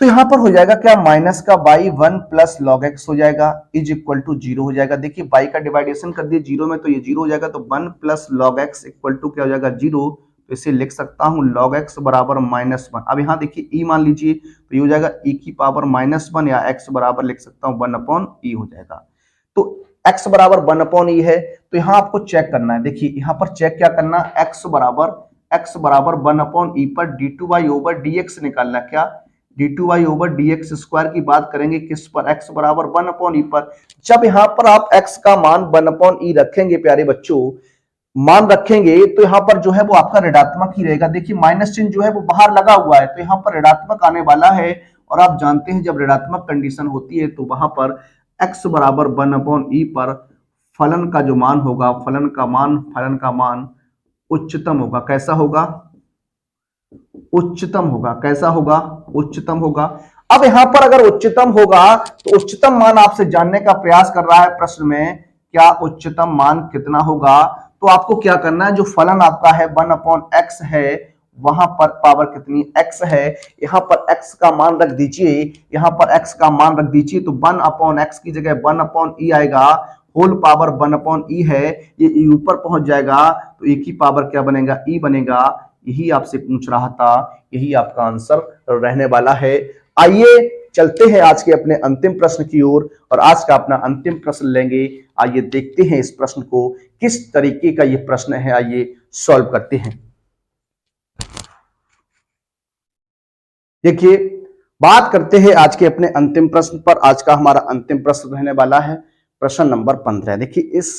तो यहां पर हो जाएगा क्या, माइनस का y 1 प्लस लॉग x हो जाएगा इज इक्वल टू 0 हो जाएगा। देखिए y का डिवाइडेशन कर दिए 0 में तो ये 0 हो जाएगा, तो 1 plus log x equal to क्या हो जाएगा 0, तो इसे लिख सकता हूं log x बराबर -1। अब यहां देखिए e मान लीजिए, तो ये हो जाएगा e की पावर -1, या x बराबर लिख सकता हूं 1 अपॉन e हो जाएगा। तो x बराबर 1 अपॉन e है, तो यहां आपको चेक करना है। देखिए यहां पर चेक क्या करना, x बराबर 1 अपॉन e पर d2y ओवर dx निकालना, क्या d2y ओवर dx स्क्वायर की बात करेंगे किस पर, x बराबर 1 अपॉन e पर। जब यहां पर आप x का मान 1 अपॉन e रखेंगे प्यारे बच्चों, मान रखेंगे, तो यहां पर जो है वो आपका ऋणात्मक ही रहेगा। देखिए माइनस चिन्ह जो है वो बाहर लगा हुआ है, तो यहां पर ऋणात्मक आने वाला है, और आप जानते हैं जब ऋणात्मक कंडीशन होती है तो वहां पर x बराबर 1 अपॉन e पर फलन का जो मान होगा, फलन का मान उच्चतम होगा। कैसा होगा, उच्चतम होगा। कैसा होगा, उच्चतम होगा। अब यहां पर अगर उच्चतम होगा तो उच्चतम मान आपसे जानने का प्रयास कर रहा है प्रश्न में, क्या उच्चतम मान कितना होगा। तो आपको क्या करना है, जो फलन आपका है 1 अपॉन x है, वहां पर पावर कितनी x है, यहां पर x का मान रख दीजिए, यहां पर x का मान रख दीजिए, तो 1 अपॉन x की जगह 1 अपॉन e आएगा, होल पावर 1 अपॉन e है, ये e ऊपर पहुंच जाएगा, तो e की पावर क्या बनेगा, e बनेगा। यही आपसे पूछ रहा था, यही आपका आंसर रहने वाला है। आइए चलते हैं आज के अपने अंतिम प्रश्न की ओर, और आज का अपना अंतिम प्रश्न लेंगे। आइए देखते हैं इस प्रश्न को, किस तरीके का ये प्रश्न है, आइए सॉल्व करते हैं। देखिए बात करते हैं आज के अपने अंतिम प्रश्न पर। आज का हमारा अंतिम प्रश्न रहने वाला है प्रश्न नंबर 15। देखिए इस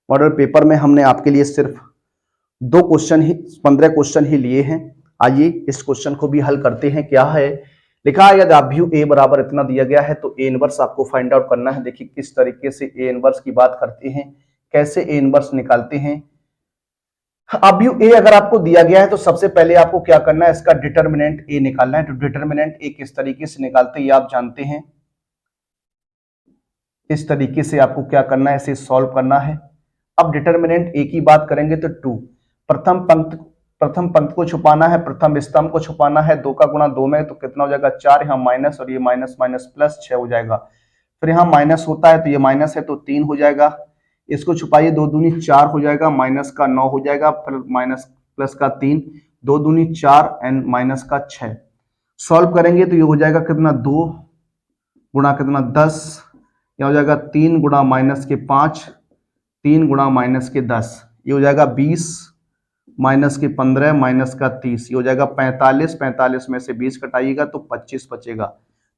मॉडल पेपर में हमने आपके लिए सिर्फ 2 क्वेश्चन ही, 15 क्वेश्चन ही लिए हैं। आइए इस क्वेश्चन को भी हल करते हैं। क्या है लिखा है, यदि अभ्यु a बराबर इतना दिया गया है तो a इनवर्स आपको फाइंड आउट करना है। देखिए किस तरीके से a इनवर्स की बात करते हैं, कैसे ए इनवर्स निकालते हैं। अब यू ए अगर आपको दिया गया है तो सबसे पहले आपको क्या करना है, इसका डिटर्मिनेंट ए निकालना है। तो डिटर्मिनेंट ए किस तरीके से निकालते हैं ये आप जानते हैं। इस तरीके से आपको क्या करना है, इसे सॉल्व करना है। अब डिटर्मिनेंट ए की बात करेंगे तो 2, प्रथम पंक्ति को छुपाना है, प्रथम स्तंभ को छुपाना है। 2 का गुणा 2 में तो कितना हो जाएगा 4, यहाँ माइनस और ये माइनस माइनस प्लस 6 हो जाएगा। फिर यहाँ माइनस होता है तो ये माइनस है तो 3 हो जाएगा। इसको छुपाइए, 2 दूनी 4 हो जाएगा, माइनस का 9 हो जाएगा, फिर माइनस प्लस का 3, 2 दूनी 4 एंड माइनस का 6। सॉल्व करेंगे तो ये हो जाएगा कितना 2 गुणा कितना 10, यह हो जाएगा 3 गुणा माइनस के 5, 3 गुणा माइनस के 10, ये हो जाएगा 20 माइनस के 15 माइनस का 30, ये हो जाएगा 45। 45 में से 20 कटाइएगा तो 25 बचेगा।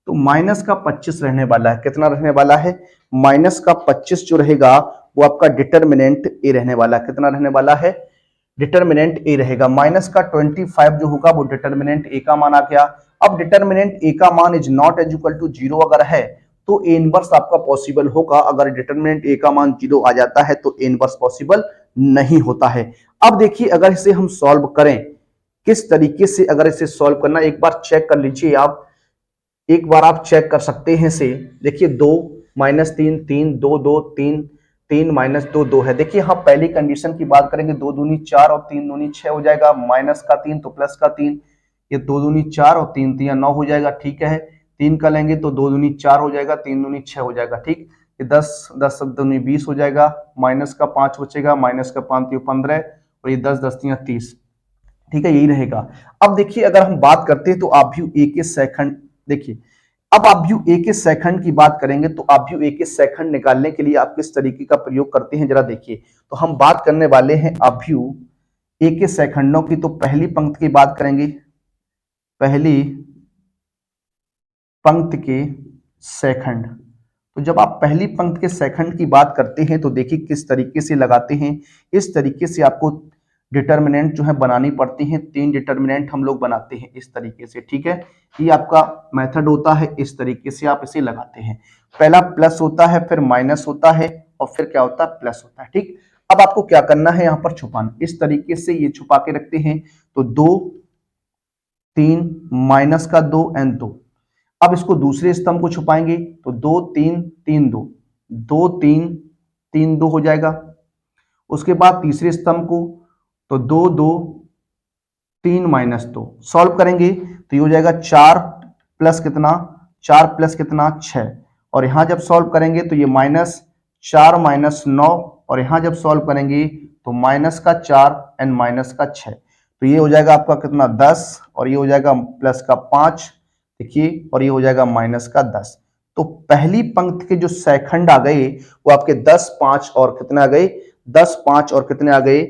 तो माइनस का 25 रहने वाला है। कितना रहने वाला है, माइनस का 25 जो रहेगा वो आपका डिटर्मिनेंट ए रहने वाला है। कितना रहने वाला है, डिटर्मिनेंट ए रहेगा। माइनस का 25 जो होगा वो डिटर्मिनेंट ए का मान आ गया। अब डिटर्मिनेंट ए का मान is not as equal to 0 अगर है तो ए इनवर्स आपका पॉसिबल होगा। अगर डिटर्मिनेंट ए का मान 0 आ जाता है तो ए इनवर्स पॉसिबल नहीं होता है। अब देखिए अगर इसे हम सॉल्व करें, किस तरीके से अगर इसे सॉल्व करना, एक बार चेक कर लीजिए आप, एक बार आप चेक कर सकते हैं इसे। देखिए 2 माइनस 3 3 2 2 3 3 माइनस 2 2 है। देखिए हाँ पहली कंडीशन की बात करेंगे, 2 दूनी 4 और 3 दूनी 6 हो जाएगा, माइनस का 3 तो प्लस का 3, ये 2 दूनी 4 और 3 3 9 हो जाएगा। ठीक है, 3 का लेंगे तो 2 दूनी 4 हो जाएगा, 3 दूनी 6 हो जाएगा। ठीक, ये 10 10 दूनी 20 हो जाएगा, माइनस का 5 बचेगा, माइनस का 5 तो 15 और ये 10 10 30। ठीक है, यही रहेगा। अब देखिए अगर हम बात करते हैं तो आव्यूह ए के सेकंड, देखिए अब आव्यूह ए के सेकंड की बात करेंगे तो आव्यूह ए के सेकंड निकालने के लिए आप किस तरीके का प्रयोग करते हैं जरा देखिए। तो हम बात करने वाले हैं आव्यूह ए के सेकंडों की। तो पहली पंक्ति की बात करेंगे, पहली पंक्ति के सेकंड। तो जब आप पहली पंक्ति के सेकंड की बात करते हैं तो देखिए किस तरीके से लगाते हैं। इस तरीके से आपको डिटर्मिनेंट जो है बनानी पड़ती है। 3 डिटर्मिनेंट हम लोग बनाते हैं इस तरीके से। ठीक है, ये आपका मेथड होता है, इस तरीके से आप इसे लगाते हैं। पहला प्लस होता है, फिर माइनस होता है और फिर क्या होता है, प्लस होता है। ठीक, अब आपको क्या करना है, यहाँ पर छुपाना। इस तरीके से ये छुपा के रखते हैं। तो 2 3 माइनस का 2 एंड 2। अब इसको दूसरे स्तंभ को छुपाएंगे तो 2 3 3 2 2 3 3 2 हो जाएगा। उसके बाद तीसरे स्तंभ को तो 2 2 3 माइनस 2 सॉल्व करेंगे तो ये हो जाएगा 4 प्लस कितना, 4 प्लस कितना 6। और यहां जब सॉल्व करेंगे तो ये माइनस 4 माइनस 9 और यहां जब सॉल्व करेंगे तो माइनस का 4 एंड माइनस का 6। तो ये हो जाएगा आपका कितना 10 और ये हो जाएगा प्लस का 5, देखिए, और ये हो जाएगा माइनस का 10। तो पहली पंक्ति के जो सेकंड आ गए वो आपके 10 5 और कितने आ गए, 10 5 और कितने आ गए,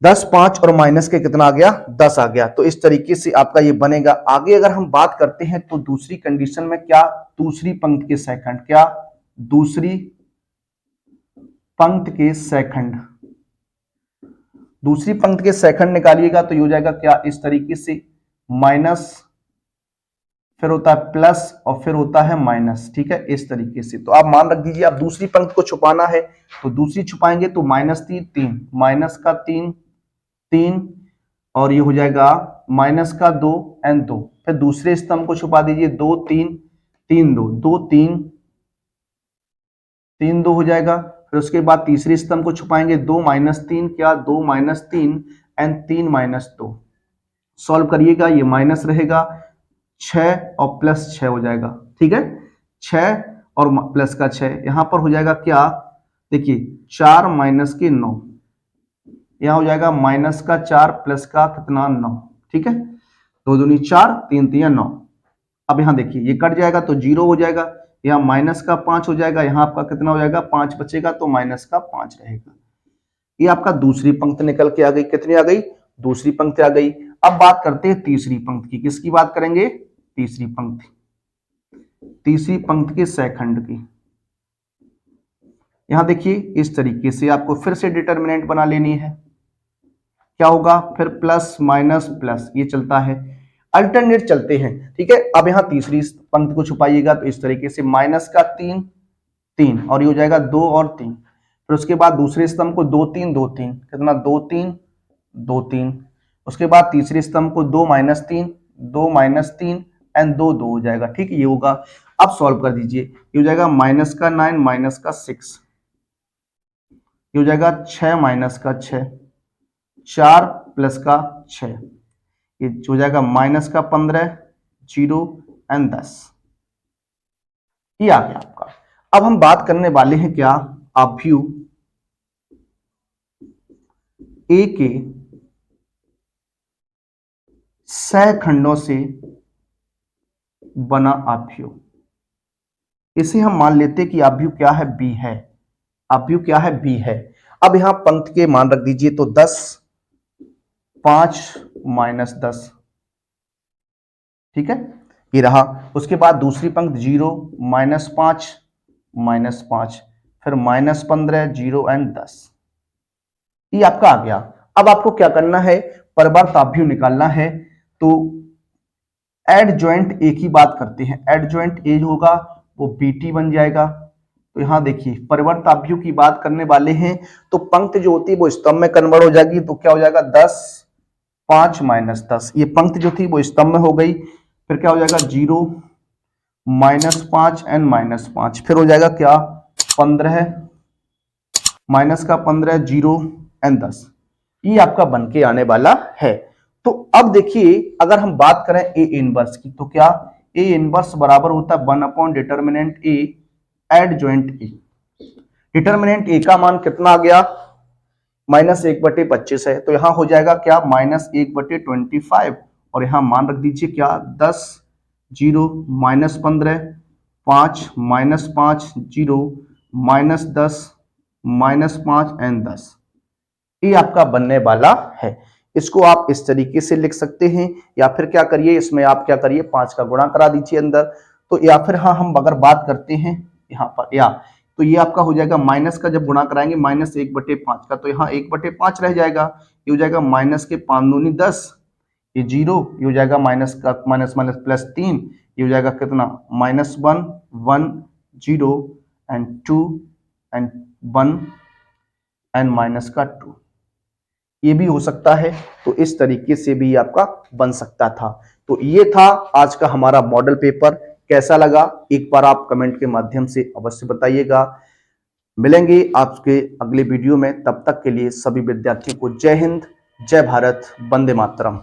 10 5 और माइनस के कितना आ गया, 10 आ गया। तो इस तरीके से आपका ये बनेगा। आगे अगर हम बात करते हैं तो दूसरी कंडीशन में क्या, दूसरी पंक्ति के सेकंड, क्या दूसरी पंक्ति के सेकंड, दूसरी पंक्ति के सेकंड निकालिएगा तो ये हो जाएगा क्या, इस तरीके से माइनस, फिर होता है प्लस और फिर होता है माइनस। ठीक है, इस तरीके से। तो आप मान रख दीजिए, आप दूसरी पंक्ति को छुपाना है तो दूसरी छुपाएंगे तो माइनस 3 3 माइनस का 3 3 और ये हो जाएगा माइनस का 2 एंड 2। फिर दूसरे स्तंभ को छुपा दीजिए, 2 3 3 2 2 3 3 2 हो जाएगा। फिर उसके बाद तीसरे स्तंभ को छुपाएंगे, 2 माइनस 3 क्या, 2 माइनस 3 एंड 3 माइनस 2। सॉल्व करिएगा, ये माइनस रहेगा, 6 और प्लस 6 हो जाएगा। ठीक है, 6 और प्लस का 6, यहां पर हो जाएगा क्या, देखिए 4 माइनस के 9, यहां हो जाएगा माइनस का 4 प्लस का कितना 9। ठीक है, 2 दूनी 4 3 3 9। अब यहां देखिए ये कट जाएगा तो 0 हो जाएगा, यहाँ माइनस का 5 हो जाएगा, यहाँ आपका कितना हो जाएगा 5 बचेगा तो माइनस का 5 रहेगा। ये आपका दूसरी पंक्ति निकल के आ गई। कितनी आ गई, दूसरी पंक्ति आ गई। अब बात करते हैं तीसरी पंक्ति की। किसकी बात करेंगे, तीसरी पंक्ति, तीसरी पंक्ति के सेकंड की। यहां देखिए इस तरीके से आपको फिर से डिटर्मिनेंट बना लेनी है। क्या होगा, फिर प्लस माइनस प्लस, ये चलता है, अल्टरनेट चलते हैं। ठीक है, अब यहां तीसरी पंक्ति को छुपाइएगा तो इस तरीके से माइनस का 3 3 और ये हो जाएगा 2 और 3। फिर उसके बाद दूसरे स्तंभ को 2 3 2 3, कितना 2 3 2 3। उसके बाद तीसरे स्तंभ को 2 -3 2 -3 एंड 2 2 हो जाएगा। ठीक, ये होगा। अब सॉल्व कर दीजिए, ये हो जाएगा -9 -6, ये हो जाएगा 6 -6, 4 + 6, ये हो जाएगा -15, 0 एंड 10। ये आ गया आपका। अब हम बात करने वाले हैं क्या, आव्यूह ए के सहखंडों से बना आव्यूह। इसे हम मान लेते हैं कि आव्यूह क्या है, बी है। आव्यूह क्या है, बी है। अब यहां पंक्ति के मान रख दीजिए, तो 10 5 -10, ठीक है, ये रहा। उसके बाद दूसरी पंक्ति 0 -5 -5, फिर -15 0 एंड 10, ये आपका आ गया। अब आपको क्या करना है, परिवर्त आव्यूह निकालना है। तो एडजॉइंट ए की बात करते हैं। एडजॉइंट ए होगा वो बीटी बन जाएगा। तो यहां देखिए परिवर्त आव्यूह की बात करने वाले हैं, तो पंक्ति जो होती है वो स्तंभ में कन्वर्ट हो जाएगी। तो क्या हो जाएगा 10 5 -10, ये पंक्ति जो थी वो स्तंभ में हो गई। फिर क्या हो जाएगा 0 -5 एंड -5, फिर हो जाएगा क्या 15, -15 0 एंड 10, ये आपका बन के आने वाला है। तो अब देखिए अगर हम बात करें ए इनवर्स की, तो क्या ए इनवर्स बराबर होता है 1 determinant A adjoint A. Determinant ए का मान कितना आ गया, -1/25 है। तो यहां हो जाएगा क्या -1/25, और यहां मान रख दीजिए क्या 10 0 -15 5 -5 0 -10 -5 एंड 10, ये आपका बनने वाला है। इसको आप इस तरीके से लिख सकते हैं, या फिर क्या करिए इसमें आप क्या करिए 5 का गुणा करा दीजिए अंदर। तो या फिर हाँ हम अगर बात करते हैं यहाँ पर या, तो ये आपका हो जाएगा माइनस का जब गुणा कराएंगे -1/5 का, तो यहाँ 1/5 रह जाएगा। ये हो जाएगा माइनस के 5 दूनी 10, ये 0, ये हो जाएगा माइनस का माइनस माइनस +3, ये हो जाएगा कितना -1 1 0 एंड 2 एंड 1 एंड -2, ये भी हो सकता है। तो इस तरीके से भी आपका बन सकता था। तो ये था आज का हमारा मॉडल पेपर। कैसा लगा एक बार आप कमेंट के माध्यम से अवश्य बताइएगा। मिलेंगे आपके अगले वीडियो में, तब तक के लिए सभी विद्यार्थियों को जय हिंद, जय भारत, वंदे मातरम।